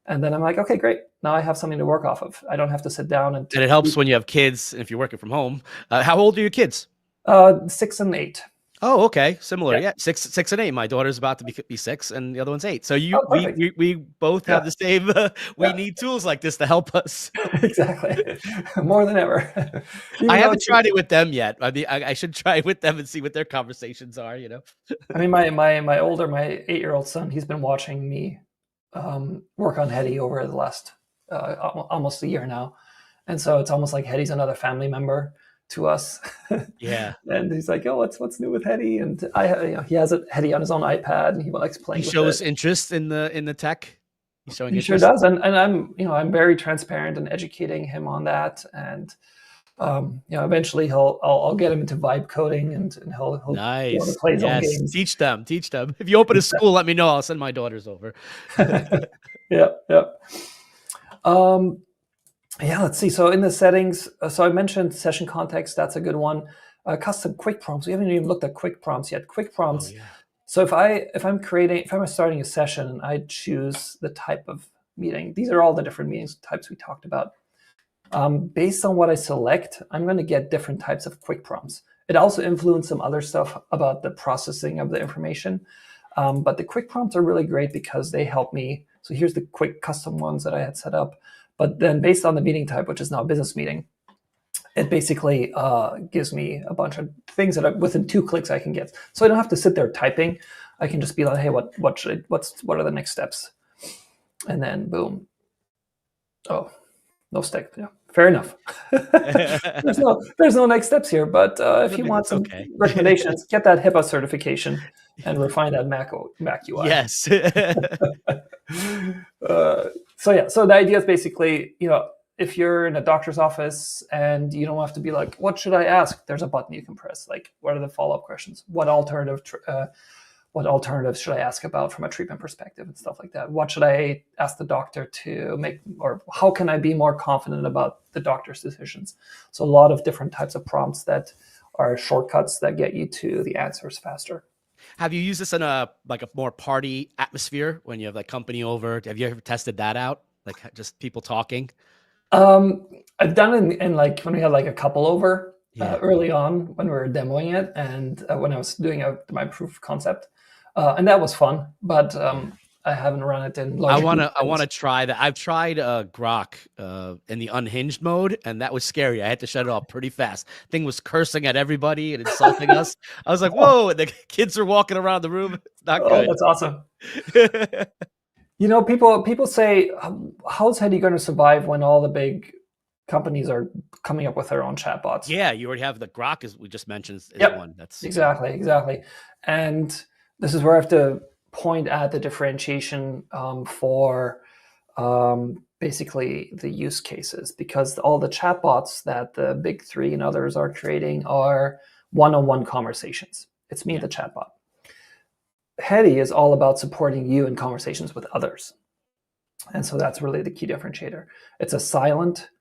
Speaker 2: And then I'm like, okay, great. Now I have something to work off of. I don't have to sit down and
Speaker 1: it helps when you have kids, if you're working from home. How old are your kids?
Speaker 2: 6 and 8.
Speaker 1: Oh, okay. Similar. Yeah. 6 and 8. My daughter's about to be 6 and the other one's 8. So we both have the same, we need tools like this to help us.
Speaker 2: Exactly. More than ever.
Speaker 1: I haven't tried it with them yet. I mean, I should try it with them and see what their conversations are, you know?
Speaker 2: I mean, my 8-year-old son, he's been watching me work on Hedy over the last almost a year now. And so it's almost like Hedy's another family member to us.
Speaker 1: Yeah.
Speaker 2: And he's like, oh, what's new with Hedy? And he has Hedy on his own iPad, and he likes playing.
Speaker 1: He shows interest in the tech. He's showing interest.
Speaker 2: Sure does. And I'm very transparent and educating him on that. And eventually I'll get him into vibe coding, and he'll
Speaker 1: nice.
Speaker 2: Want to play his own games.
Speaker 1: Teach them. If you open a school, let me know. I'll send my daughters over.
Speaker 2: Yep. Let's see. So in the settings, so I mentioned session context. That's a good one. Custom quick prompts. We haven't even looked at quick prompts yet. Quick prompts. Oh, yeah. So if I'm starting a session and I choose the type of meeting, these are all the different meetings types we talked about. Based on what I select, I'm going to get different types of quick prompts. It also influenced some other stuff about the processing of the information. But the quick prompts are really great because they help me. So here's the quick custom ones that I had set up. But then based on the meeting type, which is now a business meeting, it basically gives me a bunch of things that within 2 clicks I can get. So I don't have to sit there typing. I can just be like, hey, what are the next steps? And then boom. Oh, no step. Yeah, fair enough. there's no next steps here. But if you want some recommendations, get that HIPAA certification and refine that Mac UI.
Speaker 1: Yes.
Speaker 2: So the idea is basically, if you're in a doctor's office and you don't have to be like, what should I ask? There's a button you can press. Like, what are the follow-up questions? What alternatives should I ask about from a treatment perspective and stuff like that? What should I ask the doctor to make, or how can I be more confident about the doctor's decisions? So a lot of different types of prompts that are shortcuts that get you to the answers faster.
Speaker 1: Have you used this in a more party atmosphere when you have like company over? Have you ever tested that out? Like just people talking?
Speaker 2: I've done it in like when we had like a couple over
Speaker 1: Yeah.
Speaker 2: early on when we were demoing it, and when I was doing my proof of concept, and that was fun. But I haven't run it in large.
Speaker 1: I wanna try that. I've tried Grok in the unhinged mode, and that was scary. I had to shut it off pretty fast. Thing was cursing at everybody and insulting us. I was like, whoa, and the kids are walking around the room. It's not good.
Speaker 2: That's awesome. You know, people say, how's Hedy going to survive when all the big companies are coming up with their own chatbots?
Speaker 1: Yeah, you already have the Grok, as we just mentioned, is one. That's
Speaker 2: exactly. And this is where I have to point at the differentiation for basically the use cases, because all the chatbots that the big three and others are creating are one-on-one conversations. It's me, the chatbot. Hedy is all about supporting you in conversations with others. And so that's really the key differentiator. It's a silent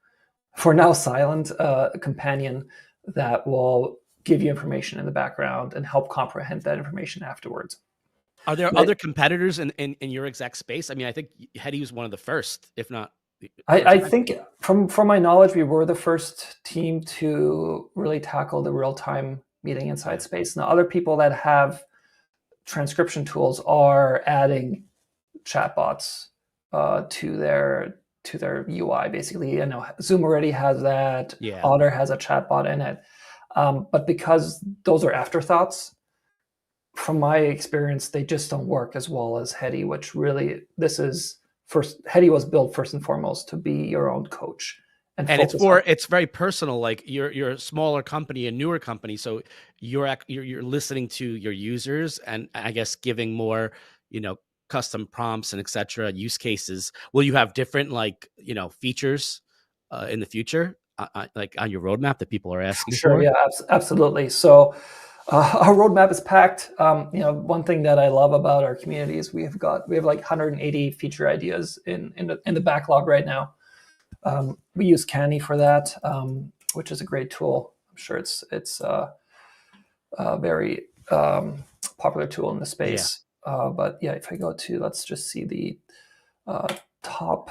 Speaker 2: companion that will give you information in the background and help comprehend that information afterwards.
Speaker 1: Are there other competitors in your exact space? I mean, I think Hedy was one of the first, if not.
Speaker 2: I think from my knowledge, we were the first team to really tackle the real-time meeting inside space. Now, other people that have transcription tools are adding chatbots to their UI. Basically, you know, Zoom already has that.
Speaker 1: Yeah.
Speaker 2: Otter has a chatbot in it, but because those are afterthoughts, from my experience, they just don't work as well as Hedy. Which really, Hedy was built first and foremost to be your own coach. And
Speaker 1: it's very personal. Like you're a smaller company, a newer company, so you're listening to your users, and I guess giving more, you know, custom prompts and etc. use cases. Will you have different features in the future, like on your roadmap that people are asking for?
Speaker 2: Yeah, absolutely. So our roadmap is packed. One thing that I love about our community is we have like 180 feature ideas in the backlog right now. We use Canny for that, which is a great tool. I'm sure it's a very popular tool in the space. But yeah, if I go to, let's just see the top.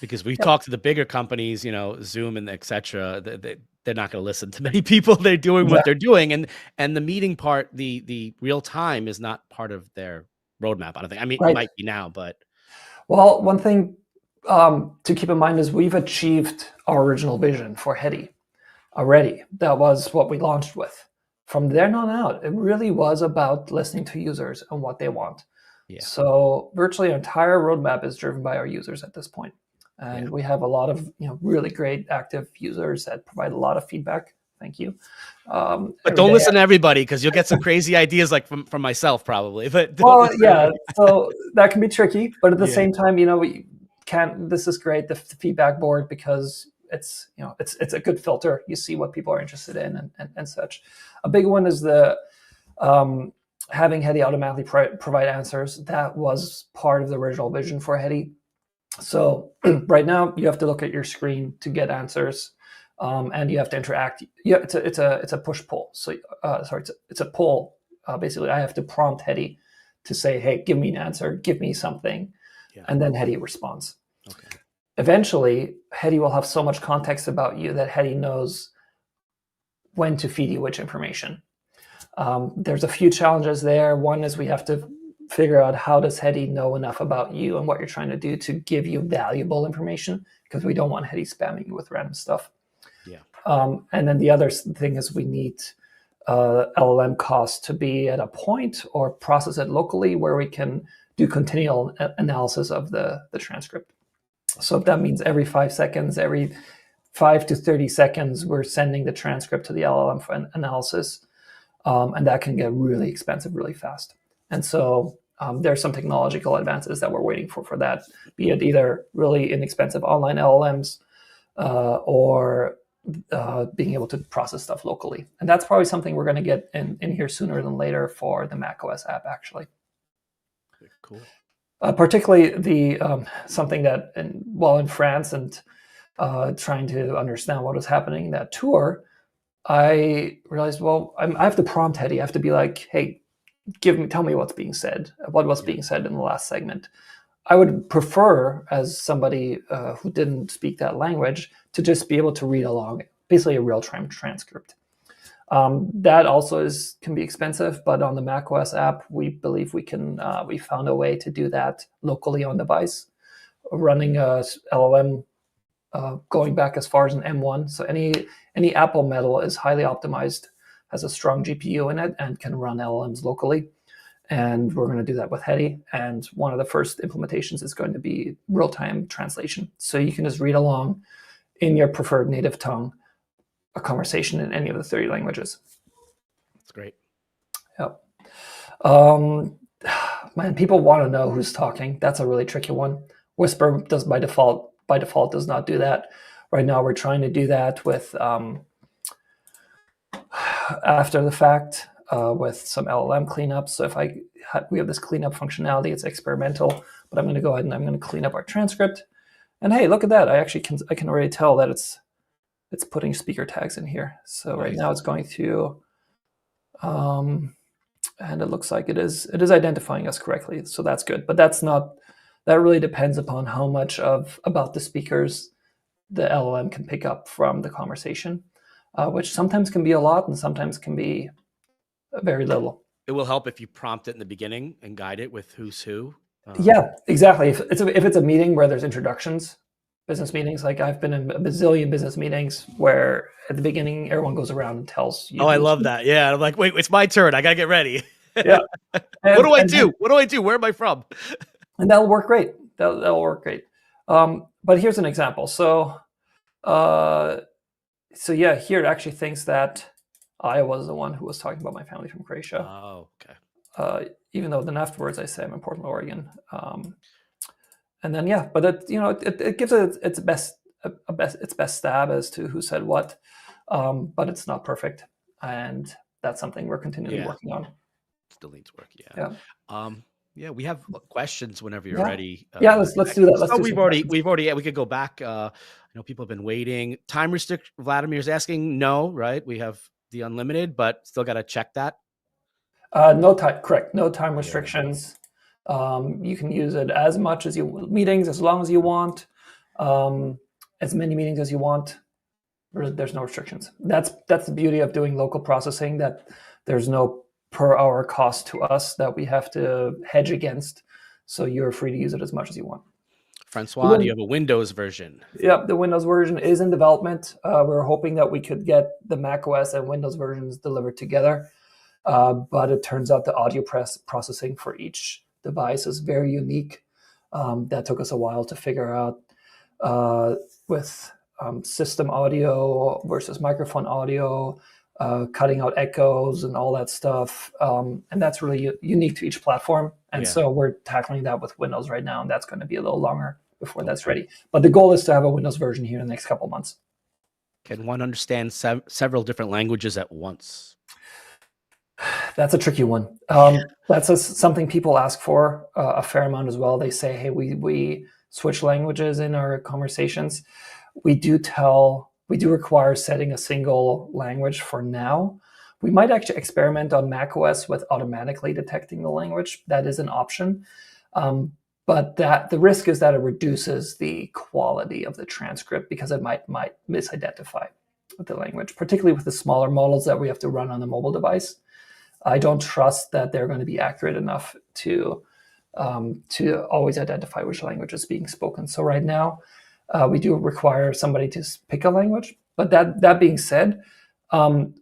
Speaker 1: Because we talked to the bigger companies, Zoom and etc. They're not going to listen to many people. They're doing what they're doing, and the meeting part, the real time, is not part of their roadmap. I don't think. I mean, it might be now, but
Speaker 2: one thing to keep in mind is we've achieved our original vision for Hedy already. That was what we launched with. From there on out, it really was about listening to users and what they want. Yeah. So virtually our entire roadmap is driven by our users at this point. And we have a lot of really great active users that provide a lot of feedback. Thank you.
Speaker 1: But don't listen to everybody, because you'll get some crazy ideas like from myself probably. But
Speaker 2: so that can be tricky. But at the same time, we can't. This is great, the feedback board, because it's a good filter. You see what people are interested in and such. A big one is the having Hedy automatically provide answers. That was part of the original vision for Hedy. So right now you have to look at your screen to get answers, and you have to interact. Yeah, it's a push pull. So it's a pull. Basically, I have to prompt Hedy to say, "Hey, give me an answer. Give me something," and then Hedy responds. Okay. Eventually, Hedy will have so much context about you that Hedy knows when to feed you which information. There's a few challenges there. One is we have to figure out, how does Hedy know enough about you and what you're trying to do to give you valuable information, because we don't want Hedy spamming you with random stuff. Yeah. And then the other thing is we need LLM costs to be at a point, or process it locally, where we can do continual analysis of the transcript. So if that means every 5 seconds, every 5 to 30 seconds, we're sending the transcript to the LLM for an analysis, and that can get really expensive really fast. And so there's some technological advances that we're waiting for that, be it either really inexpensive online LLMs or being able to process stuff locally. And that's probably something we're going to get in here sooner than later for the macOS app, actually.
Speaker 1: Cool.
Speaker 2: Particularly the something that while in France and trying to understand what was happening in that tour, I realized, well, I have to prompt Hedy. I have to be like, hey, tell me what's being said. What was being said in the last segment? I would prefer, as somebody who didn't speak that language, to just be able to read along, basically a real-time transcript. That also can be expensive, but on the macOS app, we believe we found a way to do that locally on device, running a LLM going back as far as an M1. So any Apple Metal is highly optimized, has a strong GPU in it, and can run LLMs locally. And we're going to do that with Hedy. And one of the first implementations is going to be real-time translation. So you can just read along in your preferred native tongue a conversation in any of the 30 languages.
Speaker 1: That's great.
Speaker 2: Yep. Man, people want to know who's talking. That's a really tricky one. Whisper does by default does not do that. Right now we're trying to do that with after the fact with some LLM cleanups. So if we have this cleanup functionality, it's experimental, but I'm going to go ahead and I'm going to clean up our transcript. And hey, look at that! I can already tell that it's putting speaker tags in here. So right now it's going to, and it looks like it is identifying us correctly. So that's good. But that really depends upon how much about the speakers the LLM can pick up from the conversation, which sometimes can be a lot and sometimes can be very little.
Speaker 1: It will help if you prompt it in the beginning and guide it with who's who.
Speaker 2: Yeah, exactly. If it's a meeting where there's introductions, business meetings, like I've been in a bazillion business meetings where at the beginning everyone goes around and tells you.
Speaker 1: Oh, I love that. Yeah, I'm like, wait, it's my turn. I gotta get ready.
Speaker 2: Yeah.
Speaker 1: What do I do? What do I do? Where am I from?
Speaker 2: And that'll work great. That'll work great. But here's an example. So yeah, here it actually thinks that I was the one who was talking about my family from Croatia.
Speaker 1: Oh, okay.
Speaker 2: Even though then afterwards I say I'm in Portland, Oregon. And then but it gives it its best stab as to who said what, but it's not perfect, and that's something we're continually working on.
Speaker 1: Still needs work. Yeah. We have questions whenever you're ready.
Speaker 2: Let's do that.
Speaker 1: We could go back. I know people have been waiting. Time restrict. Vladimir's asking. No, right? We have the unlimited, but still got to check that.
Speaker 2: No time. Correct. No time restrictions. You can use it as much as meetings, as long as you want, as many meetings as you want. There's no restrictions. That's the beauty of doing local processing, that there's no per hour cost to us that we have to hedge against. So you're free to use it as much as you want.
Speaker 1: Francois, do you have a Windows version?
Speaker 2: Yep, the Windows version is in development. We're hoping that we could get the macOS and Windows versions delivered together. But it turns out the audio processing for each device is very unique. That took us a while to figure out with system audio versus microphone audio, cutting out echoes and all that stuff. And that's really unique to each platform. And so we're tackling that with Windows right now, and that's going to be a little longer before that's ready. But the goal is to have a Windows version here in the next couple of months.
Speaker 1: Can one understand several different languages at once?
Speaker 2: That's a tricky one. That's something people ask for a fair amount as well. They say, hey, we switch languages in our conversations. We do require setting a single language for now. We might actually experiment on macOS with automatically detecting the language. That is an option. But the risk is that it reduces the quality of the transcript because it might misidentify the language, particularly with the smaller models that we have to run on the mobile device. I don't trust that they're going to be accurate enough to always identify which language is being spoken. So right now, we do require somebody to pick a language. But that being said,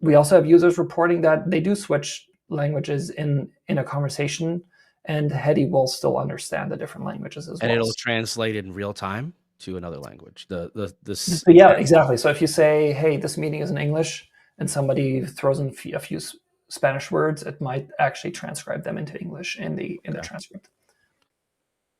Speaker 2: we also have users reporting that they do switch languages in a conversation, and Hedy will still understand the different languages as well.
Speaker 1: And it'll translate in real time to another language.
Speaker 2: Yeah, exactly. So if you say, hey, this meeting is in English, and somebody throws in a few Spanish words, it might actually transcribe them into English in the transcript.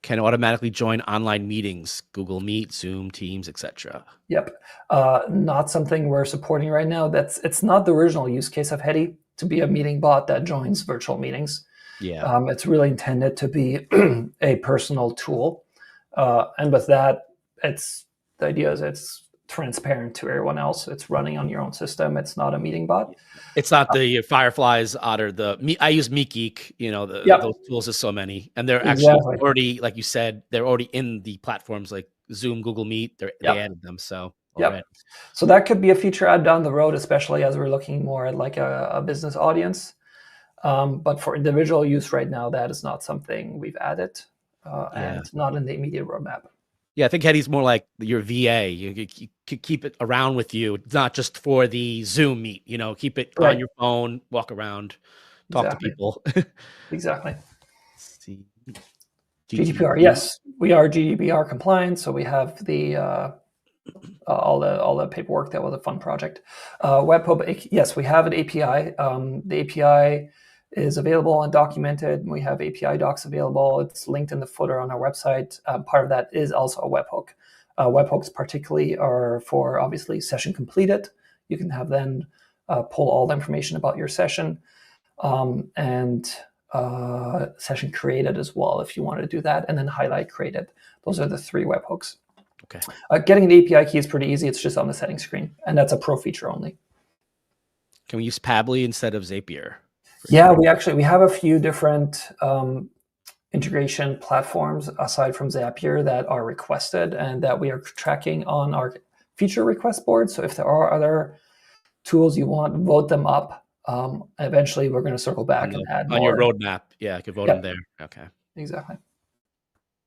Speaker 1: can automatically join online meetings, Google Meet, Zoom, Teams, etc.
Speaker 2: Yep. Not something we're supporting right now. It's not the original use case of Hedy to be a meeting bot that joins virtual meetings.
Speaker 1: Yeah.
Speaker 2: It's really intended to be a personal tool. And with that, the idea is it's transparent to everyone else. It's running on your own system. It's not a meeting bot.
Speaker 1: It's not the Fireflies, Otter, I use MeetGeek,
Speaker 2: Yep.
Speaker 1: those tools is so many. And they're actually
Speaker 2: Exactly.
Speaker 1: already, like you said, they're already in the platforms like Zoom, Google Meet. They
Speaker 2: Yep.
Speaker 1: added them. So
Speaker 2: Yep. So that could be a feature add down the road, especially as we're looking more at like a business audience. But for individual use right now, that is not something we've added and not in the immediate roadmap.
Speaker 1: Yeah, I think Hedy's more like your VA. You could keep it around with you. It's not just for the Zoom meet, keep it on your phone, walk around, talk to people.
Speaker 2: Exactly.
Speaker 1: Let's see.
Speaker 2: GDPR, yes. We are GDPR compliant, so we have the all the paperwork. That was a fun project. Webhub, yes, we have an API. The API is available and documented. We have API docs available. It's linked in the footer on our website. Part of that is also a webhook. Webhooks particularly are for obviously session completed. You can have then pull all the information about your session and session created as well if you want to do that, and then highlight created. Those are the 3 webhooks.
Speaker 1: Okay.
Speaker 2: Getting an API key is pretty easy. It's just on the settings screen, and that's a pro feature only.
Speaker 1: Can we use Pabbly instead of Zapier?
Speaker 2: Yeah, we have a few different integration platforms aside from Zapier that are requested and that we are tracking on our feature request board. So if there are other tools you want, vote them up. Eventually, we're going to circle back and add more.
Speaker 1: On your roadmap. Yeah, I could vote them there. Okay.
Speaker 2: Exactly.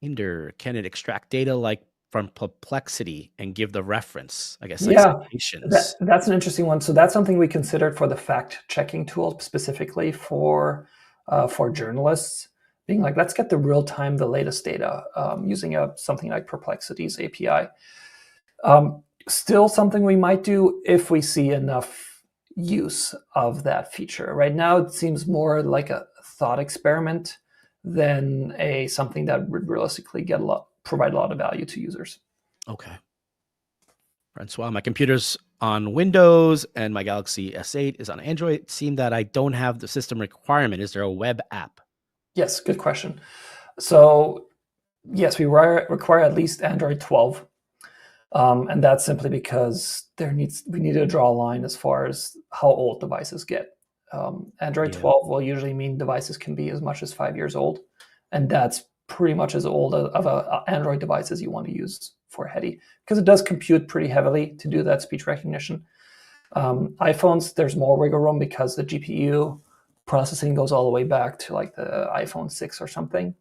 Speaker 1: Can it extract data like from Perplexity and give the reference, I guess, like
Speaker 2: yeah,
Speaker 1: citations?
Speaker 2: That's an interesting one. So that's something we considered for the fact-checking tool, specifically for journalists, being like, let's get the real-time, the latest data using something like Perplexity's API. Still something we might do if we see enough use of that feature. Right now, it seems more like a thought experiment than something that would realistically provide a lot of value to users.
Speaker 1: Okay. Francois, my computer's on Windows and my Galaxy S8 is on Android. It seemed that I don't have the system requirement. Is there a web app?
Speaker 2: Yes, good question. So yes, we require at least Android 12. And that's simply because we need to draw a line as far as how old devices get. Android 12 will usually mean devices can be as much as 5 years old. And that's pretty much as old of an Android device as you want to use for Hedy, because it does compute pretty heavily to do that speech recognition. iPhones, there's more wiggle room because the GPU processing goes all the way back to like the iPhone 6 or something.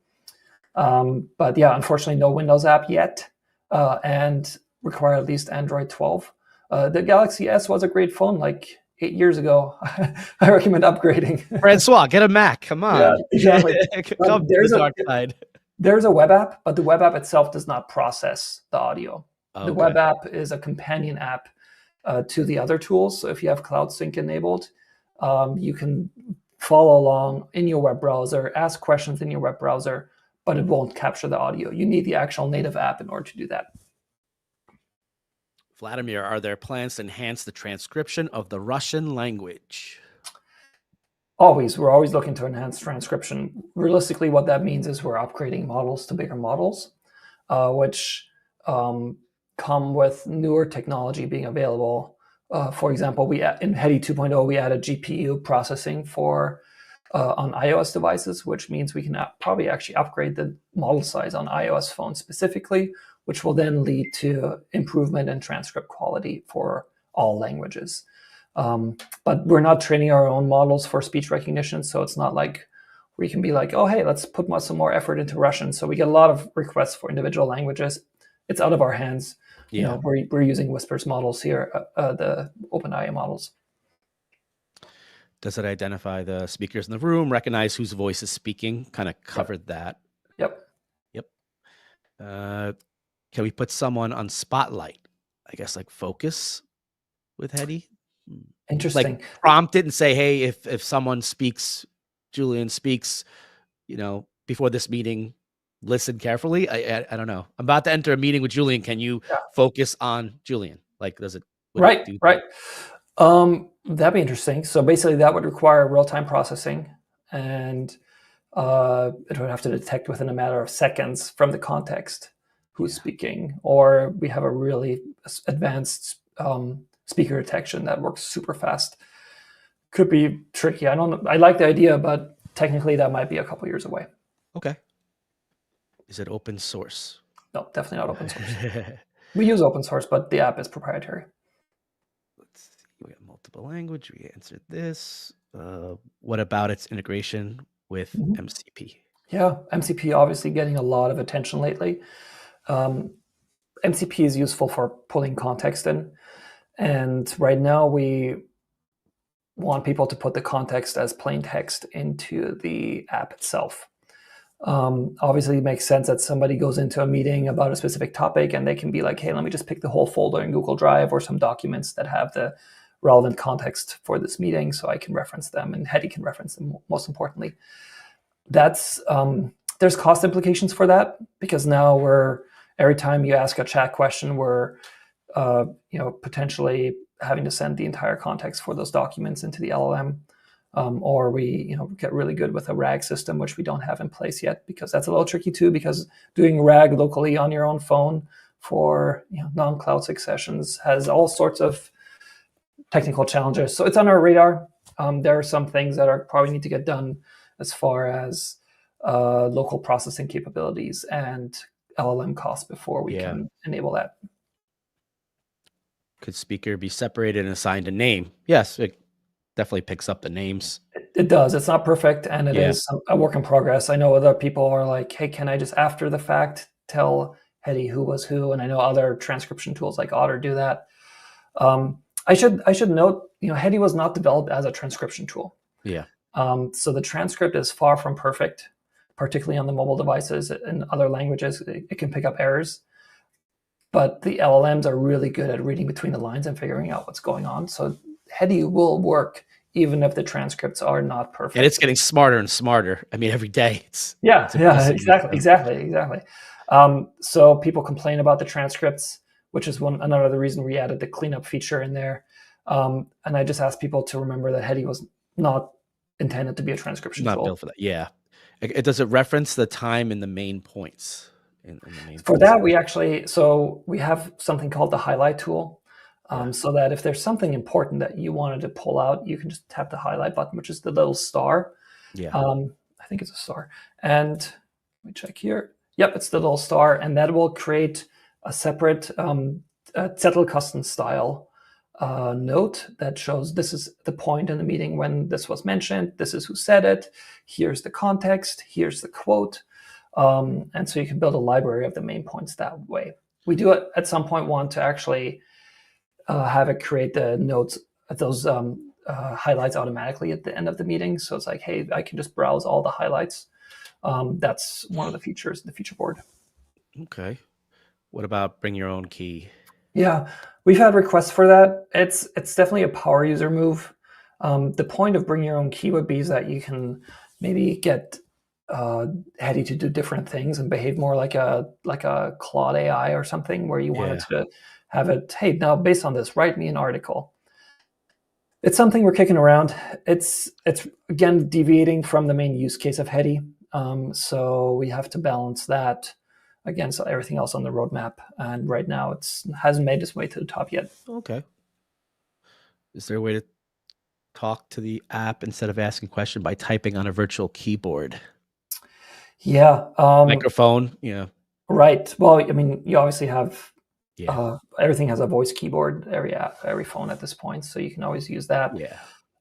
Speaker 2: But yeah, unfortunately, no Windows app yet, and require at least Android 12. The Galaxy S was a great phone like 8 years ago. I recommend upgrading.
Speaker 1: Francois, get a Mac. Come on.
Speaker 2: Yeah, exactly.
Speaker 1: Come to the dark side.
Speaker 2: There's a web app, but the web app itself does not process the audio. Okay. The web app is a companion app to the other tools. So if you have Cloud Sync enabled, you can follow along in your web browser, ask questions in your web browser, but it won't capture the audio. You need the actual native app in order to do that.
Speaker 1: Vladimir, are there plans to enhance the transcription of the Russian language?
Speaker 2: We're always looking to enhance transcription. Realistically, what that means is we're upgrading models to bigger models, which come with newer technology being available. For example, in Hedy 2.0, we added GPU processing on iOS devices, which means we can probably actually upgrade the model size on iOS phones specifically, which will then lead to improvement in transcript quality for all languages. But we're not training our own models for speech recognition, so it's not like we can be like, oh, hey, let's put some more effort into Russian. So we get a lot of requests for individual languages. It's out of our hands.
Speaker 1: Yeah.
Speaker 2: We're using Whispers models here, the OpenAI models.
Speaker 1: Does it identify the speakers in the room, recognize whose voice is speaking? Kind of covered that.
Speaker 2: Yep.
Speaker 1: Can we put someone on spotlight? I guess like focus with Hedy.
Speaker 2: Interesting.
Speaker 1: Like prompt it and say, hey, if someone speaks, Julian speaks, before this meeting, listen carefully? I don't know. I'm about to enter a meeting with Julian. Can you
Speaker 2: Yeah.
Speaker 1: focus on Julian? Like, would it
Speaker 2: Right,
Speaker 1: do?
Speaker 2: right. That'd be interesting. So basically, that would require real-time processing, and it would have to detect within a matter of seconds from the context who's speaking. Or we have a really advanced speaker detection that works super fast. Could be tricky. I don't know. I like the idea, but technically, that might be a couple years away.
Speaker 1: Okay. Is it open source?
Speaker 2: No, definitely not open source. We use open source, but the app is proprietary.
Speaker 1: Let's see. We got multiple language. We answered this. What about its integration with MCP?
Speaker 2: Yeah, MCP obviously getting a lot of attention lately. MCP is useful for pulling context in. And right now we want people to put the context as plain text into the app itself. Obviously, it makes sense that somebody goes into a meeting about a specific topic and they can be like, hey, let me just pick the whole folder in Google Drive or some documents that have the relevant context for this meeting so I can reference them and Hedy can reference them, most importantly. That's there's cost implications for that because now every time you ask a chat question, we're potentially having to send the entire context for those documents into the LLM, or we get really good with a RAG system, which we don't have in place yet because that's a little tricky too. Because doing RAG locally on your own phone for non-cloud successions has all sorts of technical challenges. So it's on our radar. There are some things that probably need to get done as far as local processing capabilities and LLM costs before we can enable that.
Speaker 1: Could speaker be separated and assigned a name? Yes, it definitely picks up the names.
Speaker 2: It does. It's not perfect, and it is a work in progress. I know other people are like, hey, can I just after the fact tell Hedy who was who? And I know other transcription tools like Otter do that. I should note, Hedy was not developed as a transcription tool.
Speaker 1: Yeah.
Speaker 2: So the transcript is far from perfect, particularly on the mobile devices. In other languages, it can pick up errors. But the LLMs are really good at reading between the lines and figuring out what's going on. So Hedy will work even if the transcripts are not perfect.
Speaker 1: And it's getting smarter and smarter. I mean, every day it's
Speaker 2: exactly. So people complain about the transcripts, which is another reason we added the cleanup feature in there. And I just asked people to remember that Hedy was not intended to be a transcription tool.
Speaker 1: Not built for that. Yeah. Does it reference the time in the main points?
Speaker 2: For that, we have something called the highlight tool. So that if there's something important that you wanted to pull out, you can just tap the highlight button, which is the little star.
Speaker 1: Yeah.
Speaker 2: I think it's a star. And let me check here. Yep, it's the little star. And that will create a separate Zettel custom style note that shows this is the point in the meeting when this was mentioned. This is who said it. Here's the context. Here's the quote. And so you can build a library of the main points that way. We do at some point want to actually have it create the notes, those highlights automatically at the end of the meeting. So it's like, hey, I can just browse all the highlights. That's one of the features in the feature board.
Speaker 1: Okay. What about bring your own key?
Speaker 2: Yeah, we've had requests for that. It's definitely a power user move. The point of bring your own key would be is that you can maybe get Hedy to do different things and behave more like a Claude AI or something, where you wanted to have it, hey, now based on this, write me an article. It's something we're kicking around. It's again deviating from the main use case of Hedy, so we have to balance that against everything else on the roadmap. And right now, it hasn't made its way to the top yet.
Speaker 1: Okay. Is there a way to talk to the app instead of asking a question by typing on a virtual keyboard?
Speaker 2: Yeah.
Speaker 1: Microphone. Yeah.
Speaker 2: Right. Well, I mean, you obviously have everything has a voice keyboard, every phone at this point, so you can always use that.
Speaker 1: Yeah.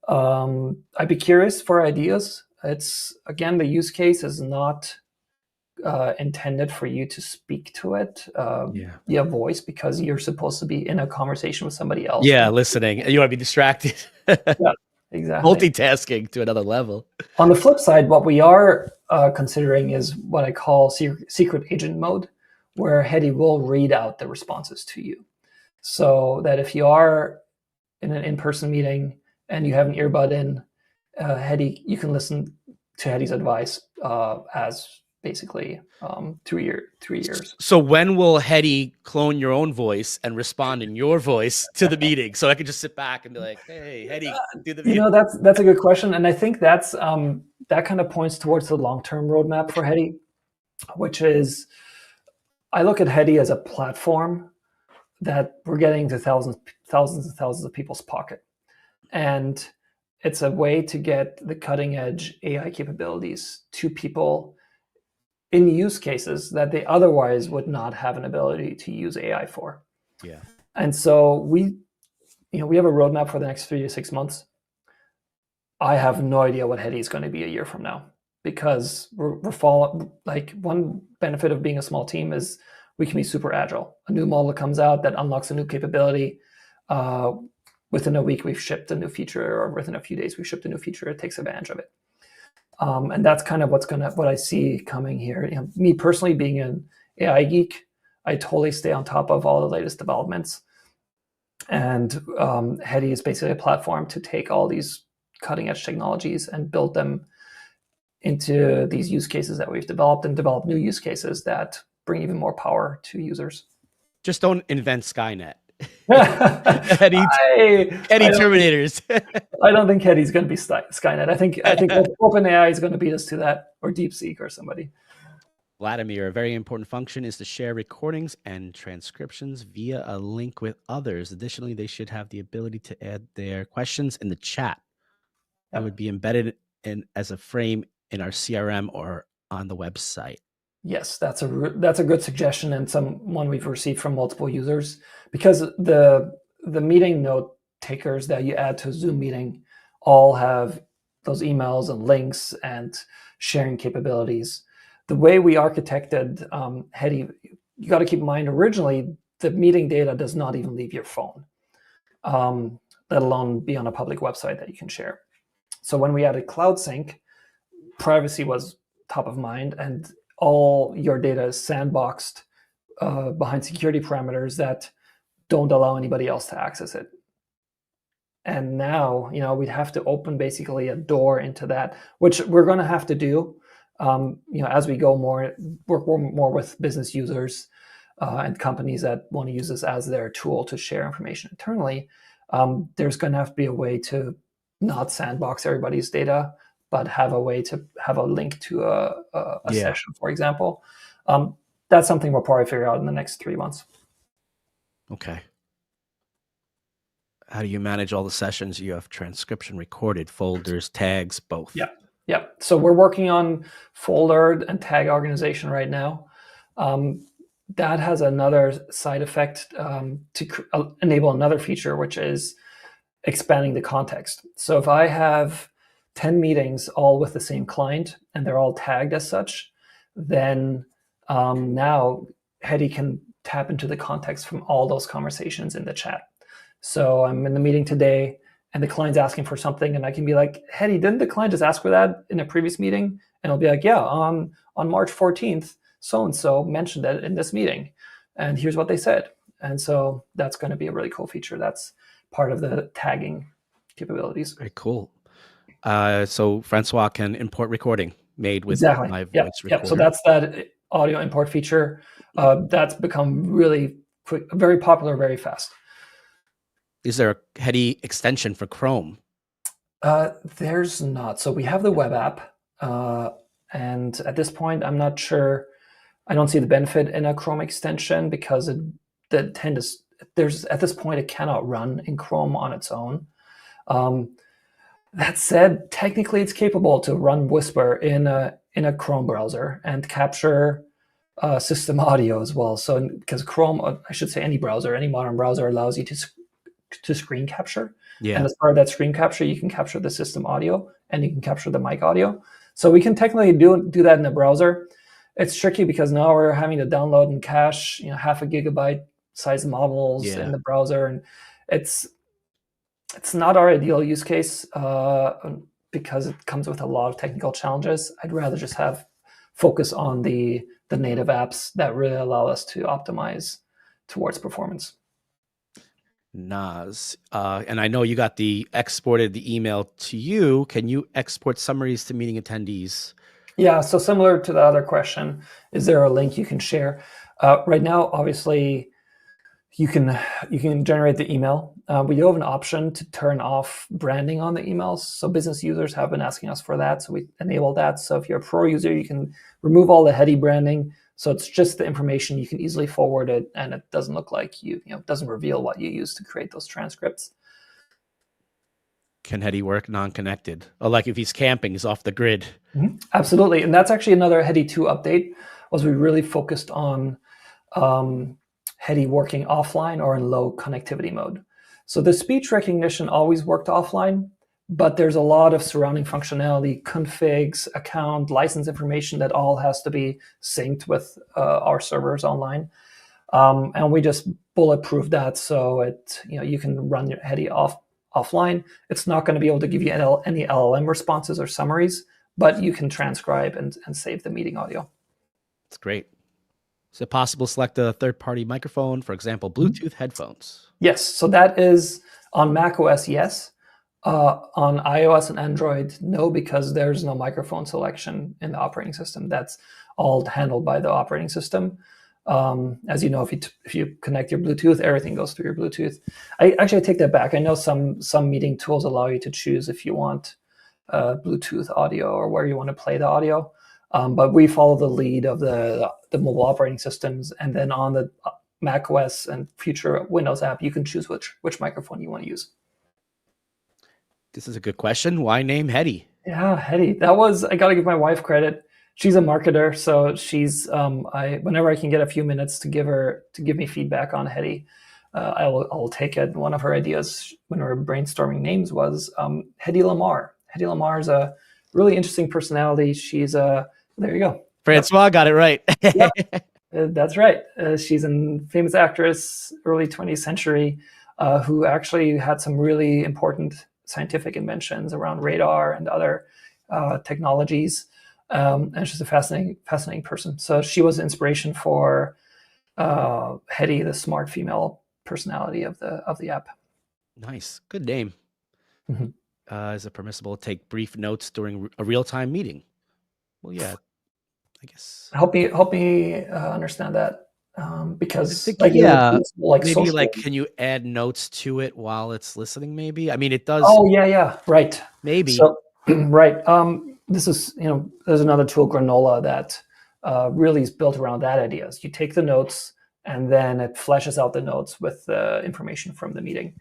Speaker 2: I'd be curious for ideas. It's again, the use case is not intended for you to speak to it via voice, because you're supposed to be in a conversation with somebody else.
Speaker 1: Yeah, listening. You want to be distracted.
Speaker 2: Yeah, exactly.
Speaker 1: Multitasking to another level.
Speaker 2: On the flip side, what we are considering is what I call secret agent mode, where Hedy will read out the responses to you. So that if you are in an in-person meeting and you have an earbud in, Hedy, you can listen to Hedy's advice as basically 3 years.
Speaker 1: So when will Hedy clone your own voice and respond in your voice to the meeting? So I could just sit back and be like, "Hey, Hedy, do the meeting."
Speaker 2: That's a good question, and I think that's that kind of points towards the long-term roadmap for Hedy, which is I look at Hedy as a platform that we're getting to thousands and thousands of people's pocket, and it's a way to get the cutting edge AI capabilities to people in use cases that they otherwise would not have an ability to use AI for.
Speaker 1: Yeah.
Speaker 2: And so we have a roadmap for the next 3 to 6 months. I have no idea what Hedy is going to be a year from now, because we're following. Like, one benefit of being a small team is we can be super agile. A new model comes out that unlocks a new capability. Within a week, we've shipped a new feature, or within a few days, we've shipped a new feature. It takes advantage of it. And that's kind of what I see coming here. Me personally, being an AI geek, I totally stay on top of all the latest developments. And Hedy is basically a platform to take all these cutting edge technologies and build them into these use cases that we've developed, and develop new use cases that bring even more power to users.
Speaker 1: Just don't invent Skynet.
Speaker 2: Hedy
Speaker 1: Terminators.
Speaker 2: I don't think Hedy's going to be Skynet. I think OpenAI is going to beat us to that, or DeepSeek, or somebody.
Speaker 1: Vladimir, a very important function is to share recordings and transcriptions via a link with others. Additionally, they should have the ability to add their questions in the chat. It would be embedded in as a frame in our CRM or on the website.
Speaker 2: Yes, that's a good suggestion, and one we've received from multiple users, because the meeting note takers that you add to a Zoom meeting all have those emails and links and sharing capabilities. The way we architected Hedy, you got to keep in mind, originally the meeting data does not even leave your phone, let alone be on a public website that you can share. So when we added Cloud Sync, privacy was top of mind, and all your data is sandboxed behind security parameters that don't allow anybody else to access it. And now, we'd have to open basically a door into that, which we're going to have to do, as we go work more with business users and companies that want to use this as their tool to share information internally. There's going to have to be a way to not sandbox everybody's data, but have a way to have a link to a session, for example. That's something we'll probably figure out in the next 3 months.
Speaker 1: Okay. How do you manage all the sessions? You have transcription, recorded, folders, tags, both.
Speaker 2: Yeah. So we're working on folder and tag organization right now. That has another side effect to enable another feature, which is expanding the context. So if I have 10 meetings all with the same client and they're all tagged as such, then now Hedy can tap into the context from all those conversations in the chat. So I'm in the meeting today and the client's asking for something, and I can be like, Hedy, didn't the client just ask for that in a previous meeting? And I'll be like, yeah, on March 14th, so-and-so mentioned it in this meeting, and here's what they said. And so that's going to be a really cool feature. That's part of the tagging capabilities.
Speaker 1: Very cool. So Francois can import recording made with my voice recorder.
Speaker 2: So that's that audio import feature. That's become really quick, very popular, very fast.
Speaker 1: Is there a Hedy extension for Chrome?
Speaker 2: There's not. So we have the web app, and at this point, I'm not sure. I don't see the benefit in a Chrome extension, because at this point it cannot run in Chrome on its own. That said, technically it's capable to run Whisper in a Chrome browser and capture system audio as well. So because Chrome, I should say any modern browser allows you to screen capture.
Speaker 1: Yeah.
Speaker 2: And as part of that screen capture, you can capture the system audio and you can capture the mic audio. So we can technically do that in the browser. It's tricky because now we're having to download and cache, half a gigabyte size models in the browser, and it's not our ideal use case because it comes with a lot of technical challenges. I'd rather just focus on the native apps that really allow us to optimize towards performance.
Speaker 1: Nas, and I know you got exported the email to you. Can you export summaries to meeting attendees?
Speaker 2: Yeah, so similar to the other question, is there a link you can share? Right now, obviously, you can generate the email. We do have an option to turn off branding on the emails. So business users have been asking us for that. So we enable that. So if you're a pro user, you can remove all the Hedy branding. So it's just the information. You can easily forward it, and it doesn't look like it doesn't reveal what you used to create those transcripts.
Speaker 1: Can Hedy work non-connected? Or like if he's camping, he's off the grid.
Speaker 2: Mm-hmm. Absolutely. And that's actually another Hedy 2 update, was we really focused on Hedy working offline or in low connectivity mode. So the speech recognition always worked offline, but there's a lot of surrounding functionality, configs, account, license information that all has to be synced with our servers online. And we just bulletproof that, so you can run your Hedy offline. It's not going to be able to give you any LLM responses or summaries, but you can transcribe and save the meeting audio.
Speaker 1: It's great. Is it possible to select a third-party microphone, for example, Bluetooth headphones?
Speaker 2: Yes, so that is on macOS, yes. On iOS and Android, no, because there's no microphone selection in the operating system. That's all handled by the operating system. As you know, if you connect your Bluetooth, everything goes through your Bluetooth. I take that back. I know some meeting tools allow you to choose if you want Bluetooth audio or where you want to play the audio. But we follow the lead of the mobile operating systems, and then on the macOS and future Windows app, you can choose which microphone you want to use.
Speaker 1: This is a good question. Why name Hedy?
Speaker 2: Yeah, Hedy. I got to give my wife credit. She's a marketer, so she's whenever I can get a few minutes to give me feedback on Hedy, I'll take it. One of her ideas when we were brainstorming names was Hedy Lamarr. Hedy Lamarr is a really interesting personality. She's there you go.
Speaker 1: Francois got it right.
Speaker 2: Yep. That's right. She's a famous actress, early 20th century, who actually had some really important scientific inventions around radar and other technologies. And she's a fascinating person. So she was inspiration for Hedy, the smart female personality of the app.
Speaker 1: Nice, good name.
Speaker 2: Mm-hmm.
Speaker 1: Is it permissible to take brief notes during a real-time meeting? Well, yeah, I guess.
Speaker 2: Help me understand that, because
Speaker 1: maybe like can you add notes to it while it's listening? Maybe. I mean, it does.
Speaker 2: Oh yeah, right.
Speaker 1: Maybe.
Speaker 2: So, right. This is there's another tool, Granola, that really is built around that idea. You take the notes and then it flashes out the notes with the information from the meeting.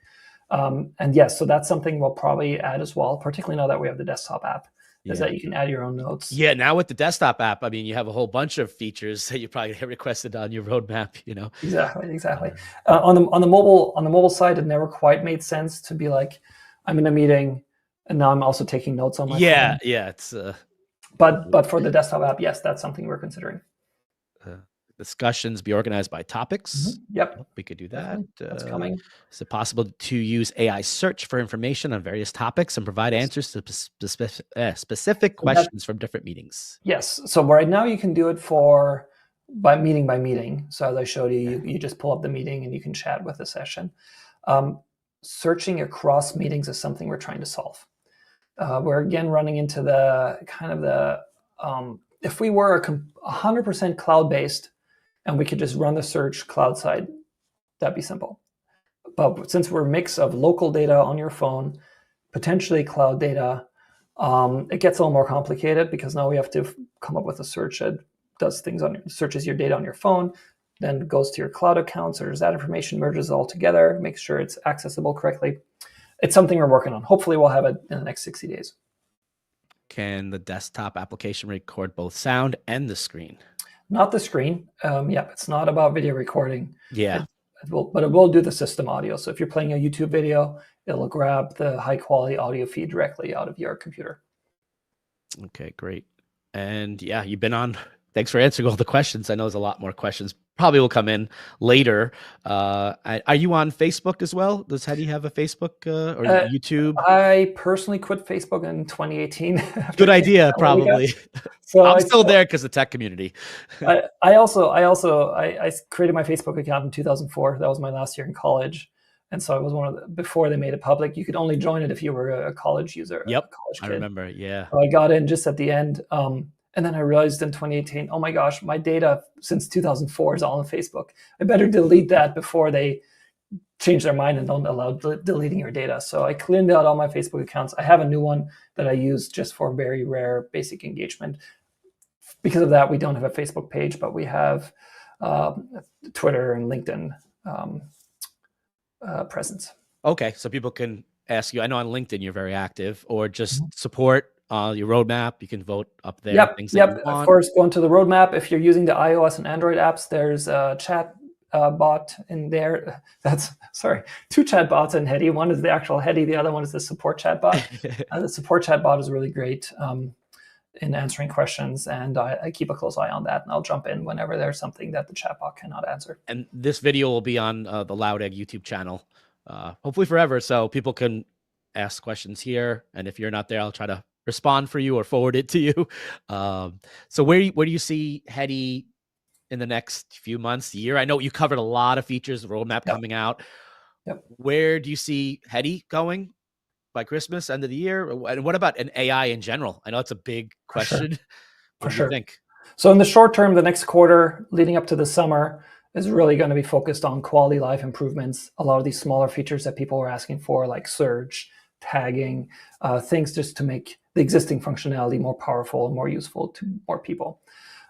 Speaker 2: And yes, so that's something we'll probably add as well, particularly now that we have the desktop app. Is that you can add your own notes.
Speaker 1: Yeah, now with the desktop app, I mean, you have a whole bunch of features that you probably get requested on your roadmap.
Speaker 2: Exactly. On the mobile side, it never quite made sense to be like, I'm in a meeting and now I'm also taking notes on my phone.
Speaker 1: Yeah, it's.
Speaker 2: But for the desktop app, yes, that's something we're considering.
Speaker 1: Discussions be organized by topics.
Speaker 2: Mm-hmm. Yep,
Speaker 1: we could do that.
Speaker 2: That's coming.
Speaker 1: Is it possible to use AI search for information on various topics and provide answers to specific questions from different meetings?
Speaker 2: Yes. So right now you can do it by meeting. So as I showed you, you just pull up the meeting and you can chat with the session. Searching across meetings is something we're trying to solve. We're again running into the kind of the if we were 100% cloud-based and we could just run the search cloud side, that'd be simple. But since we're a mix of local data on your phone, potentially cloud data, it gets a little more complicated because now we have to come up with a search that does things searches your data on your phone, then goes to your cloud account, searches that information, merges it all together, makes sure it's accessible correctly. It's something we're working on. Hopefully we'll have it in the next 60 days.
Speaker 1: Can the desktop application record both sound and the screen?
Speaker 2: Not the screen. It's not about video recording.
Speaker 1: Yeah.
Speaker 2: But it will do the system audio. So if you're playing a YouTube video, it'll grab the high quality audio feed directly out of your computer.
Speaker 1: Okay, great. And yeah, you've been on. Thanks for answering all the questions. I know there's a lot more questions. Probably will come in later. Are you on Facebook as well? Does Hedy have a Facebook or YouTube?
Speaker 2: I personally quit Facebook in 2018.
Speaker 1: Good idea, probably. So I'm still there because of the tech community.
Speaker 2: I created my Facebook account in 2004. That was my last year in college. And so I was one of the, before they made it public, you could only join it if you were a college user.
Speaker 1: Yep,
Speaker 2: a college kid.
Speaker 1: I remember, yeah.
Speaker 2: So I got in just at the end. And then I realized in 2018, oh my gosh, my data since 2004 is all on Facebook. I better delete that before they change their mind and don't allow deleting your data. So I cleaned out all my Facebook accounts. I have a new one that I use just for very rare basic engagement. Because of that, we don't have a Facebook page, but we have Twitter and LinkedIn presence.
Speaker 1: Okay, so people can ask you. I know on LinkedIn you're very active, or just support your roadmap. You can vote up there.
Speaker 2: Yep,
Speaker 1: Things that
Speaker 2: yep.
Speaker 1: you want.
Speaker 2: Of course, go into the roadmap. If you're using the iOS and Android apps, there's a chat bot in there. Two chat bots in Hedy. One is the actual Hedy, the other one is the support chat bot. The support chat bot is really great in answering questions, and I keep a close eye on that, and I'll jump in whenever there's something that the chatbot cannot answer.
Speaker 1: And this video will be on the LoudEgg YouTube channel, hopefully forever, so people can ask questions here. And if you're not there, I'll try to respond for you or forward it to you. So where do you see Hedy in the next few months, year? I know you covered a lot of features, the roadmap coming out.
Speaker 2: Yep.
Speaker 1: Where do you see Hedy going by Christmas, end of the year? And what about an AI in general? I know it's a big question. What do you think?
Speaker 2: So in the short term, the next quarter leading up to the summer is really going to be focused on quality life improvements. A lot of these smaller features that people are asking for, like search, tagging, things just to make the existing functionality more powerful and more useful to more people.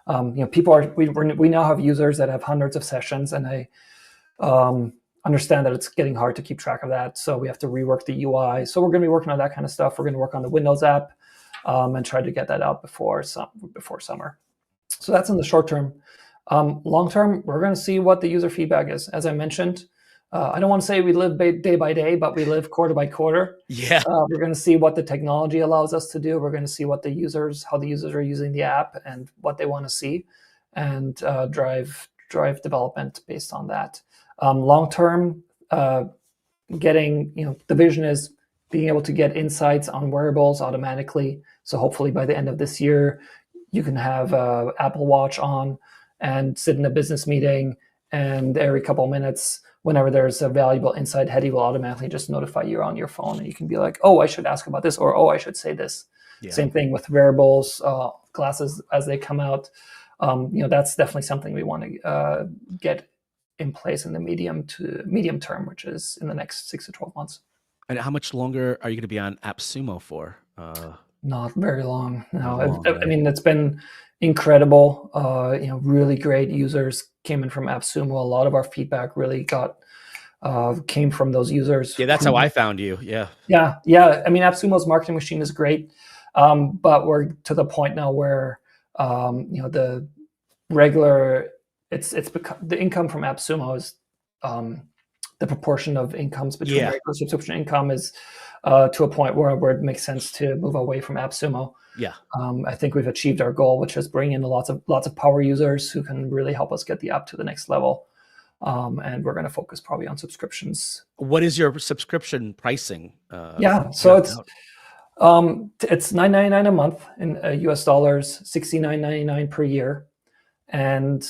Speaker 2: We now have users that have hundreds of sessions, and I understand that it's getting hard to keep track of that. So we have to rework the UI. So we're going to be working on that kind of stuff. We're going to work on the Windows app and try to get that out before summer. So that's in the short term. Long term, we're going to see what the user feedback is. As I mentioned, I don't want to say we live day by day, but we live quarter by quarter.
Speaker 1: Yeah.
Speaker 2: We're going to see what the technology allows us to do. We're going to see how the users are using the app and what they want to see, and drive development based on that. Long term, getting, the vision is being able to get insights on wearables automatically. So hopefully by the end of this year, you can have Apple Watch on and sit in a business meeting, and every couple of minutes, whenever there's a valuable insight, Hedy will automatically just notify you on your phone, and you can be like, oh, I should ask about this, or oh, I should say this. Yeah. Same thing with wearables, glasses as they come out. That's definitely something we want to get in place in the medium term, which is in the next 6 to 12 months.
Speaker 1: And how much longer are you going to be on AppSumo for?
Speaker 2: Not very long. No, I mean, it's been incredible. Really great users came in from AppSumo. A lot of our feedback really came from those users.
Speaker 1: Yeah, that's how I found you. Yeah.
Speaker 2: I mean, AppSumo's marketing machine is great, but we're to the point now where the regular the income from AppSumo is the proportion of incomes between regular subscription income is to a point where it makes sense to move away from AppSumo.
Speaker 1: Yeah.
Speaker 2: I think we've achieved our goal, which is bring in lots of power users who can really help us get the app to the next level. And we're going to focus probably on subscriptions.
Speaker 1: What is your subscription pricing?
Speaker 2: So it's $9.99 a month in US dollars, $69.99 per year. And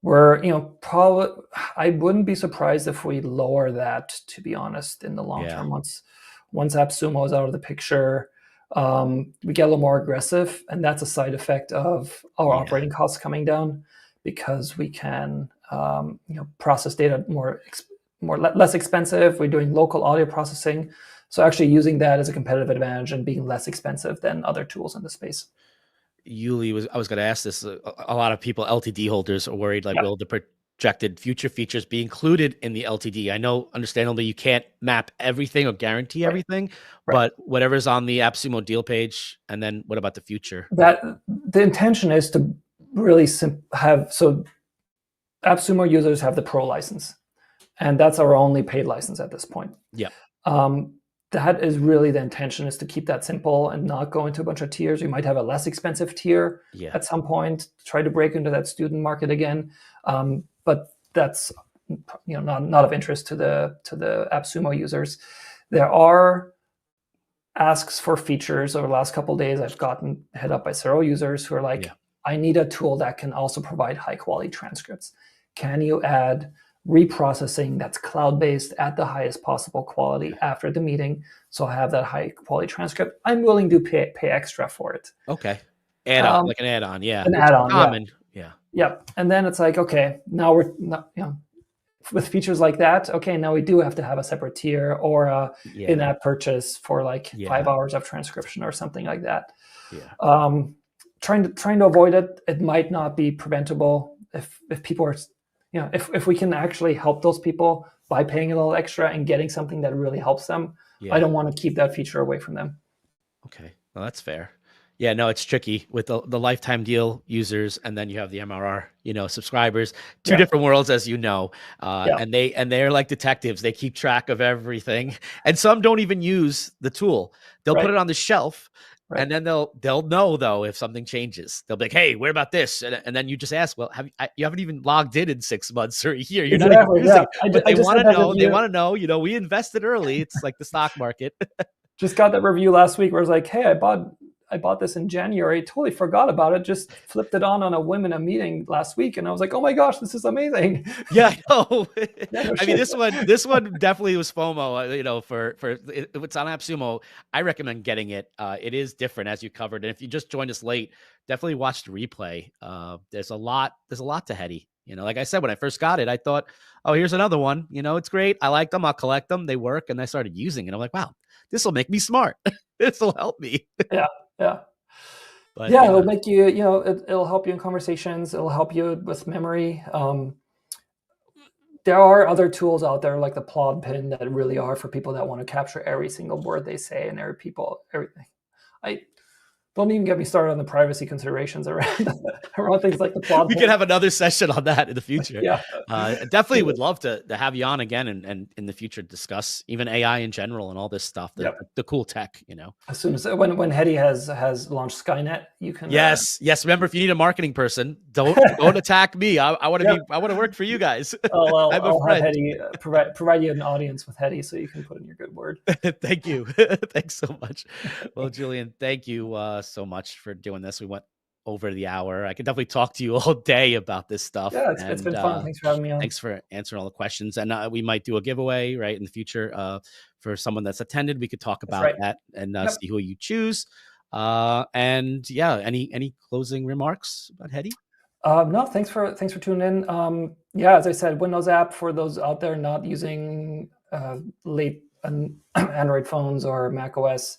Speaker 2: we're, probably, I wouldn't be surprised if we lower that, to be honest, in the long term. Once AppSumo is out of the picture, we get a little more aggressive, and that's a side effect of our operating costs coming down, because we can, process data less expensive. We're doing local audio processing, so actually using that as a competitive advantage and being less expensive than other tools in the space.
Speaker 1: I was going to ask this. A lot of people, LTD holders, are worried, like, will the projected future features be included in the LTD? I know, understandably, you can't map everything or guarantee everything, but whatever's on the AppSumo deal page, and then what about the future?
Speaker 2: That the intention is to really so AppSumo users have the Pro license, and that's our only paid license at this point.
Speaker 1: Yeah.
Speaker 2: That is really the intention, is to keep that simple and not go into a bunch of tiers. We might have a less expensive tier at some point, try to break into that student market again. But that's not of interest to the AppSumo users. There are asks for features over the last couple of days. I've gotten hit up by several users who are like, I need a tool that can also provide high quality transcripts. Can you add reprocessing that's cloud-based at the highest possible quality after the meeting, so I have that high quality transcript? I'm willing to pay extra for it.
Speaker 1: Okay. Add-on, like an add-on, yeah.
Speaker 2: An
Speaker 1: Which is
Speaker 2: add-on, yeah.
Speaker 1: common. Yeah.
Speaker 2: Yep. And then it's like, okay, now we're not, with features like that, okay, now we do have to have a separate tier or a in-app purchase for like 5 hours of transcription or something like that.
Speaker 1: Yeah.
Speaker 2: Trying to avoid it. It might not be preventable if people are, if we can actually help those people by paying a little extra and getting something that really helps them. I don't want to keep that feature away from them.
Speaker 1: Okay, well, that's fair. Yeah, no, it's tricky with the lifetime deal users, and then you have the MRR, subscribers. Two different worlds, as you know. And they're like detectives. They keep track of everything, and some don't even use the tool. They'll put it on the shelf, and then they'll know though if something changes. They'll be like, "Hey, where about this?" And then you just ask, "Well, you haven't even logged in 6 months or a year. You're not even using it." But they want to know. They want to know. We invested early. It's like the stock market.
Speaker 2: Just got that review last week where it's like, hey, I bought this in January, totally forgot about it, just flipped it on a whim in a meeting last week, and I was like, oh my gosh, this is amazing.
Speaker 1: Yeah, I know. I mean, this one definitely was FOMO. For it's on AppSumo. I recommend getting it. It is different, as you covered, and if you just joined us late, definitely watch the replay. There's a lot to Hedy. Like I said, when I first got it, I thought, oh, here's another one. It's great. I like them. I'll collect them. They work, and I started using it. I'm like, wow, this will make me smart. This will help me.
Speaker 2: Yeah. But, it'll make you, it'll help you in conversations. It'll help you with memory. There are other tools out there like the plod pin that really are for people that want to capture every single word they say and everything. Don't even get me started on the privacy considerations around things like the plod pin.
Speaker 1: We can have another session on that in the future. Definitely would love to have you on again and in the future discuss even AI in general and all this stuff, the cool tech,
Speaker 2: As soon as when Hedy has launched Skynet, you can.
Speaker 1: Yes. Remember, if you need a marketing person, don't attack me. I want to work for you guys.
Speaker 2: I'll have Hedy provide you an audience with Hedy so you can put in your good word.
Speaker 1: Thank you. Thanks so much. Well, Julian, thank you so much for doing this. We went over the hour. I could definitely talk to you all day about this stuff.
Speaker 2: Yeah, it's been fun. Thanks for having me on.
Speaker 1: Thanks for answering all the questions. And we might do a giveaway in the future for someone that's attended. We could talk about that and see who you choose. Any closing remarks about Hedy?
Speaker 2: No, thanks for tuning in. As I said, Windows app for those out there not using late Android phones or Mac OS.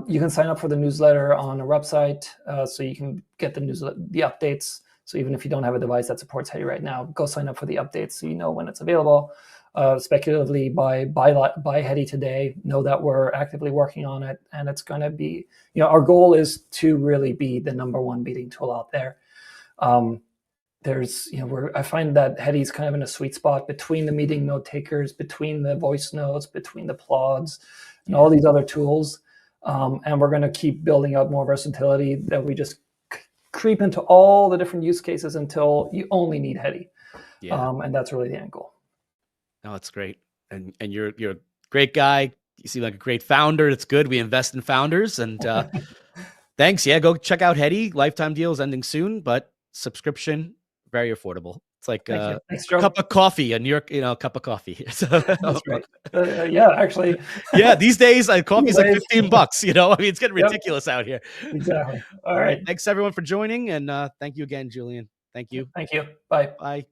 Speaker 2: You can sign up for the newsletter on our website, so you can get the updates. So even if you don't have a device that supports Hedy right now, go sign up for the updates so you know when it's available. Speculatively, buy Hedy today. Know that we're actively working on it, and it's going to be, our goal is to really be the #1 meeting tool out there. I find that Hedy's kind of in a sweet spot between the meeting note takers, between the voice notes, between the plods, and all these other tools. And we're going to keep building out more versatility that we just creep into all the different use cases until you only need Hedy. And that's really the end goal.
Speaker 1: No, it's great. And you're a great guy. You seem like a great founder. It's good. We invest in founders. And thanks. Yeah, go check out Hedy. Lifetime deal is ending soon, but subscription, very affordable. It's like a cup of coffee, a New York, cup of coffee.
Speaker 2: That's right. Actually.
Speaker 1: Yeah, these days, coffee's like $15. I mean, it's getting ridiculous out here.
Speaker 2: Exactly. All right.
Speaker 1: Thanks everyone for joining, and thank you again, Julian. Thank you.
Speaker 2: Thank you. Bye.
Speaker 1: Bye.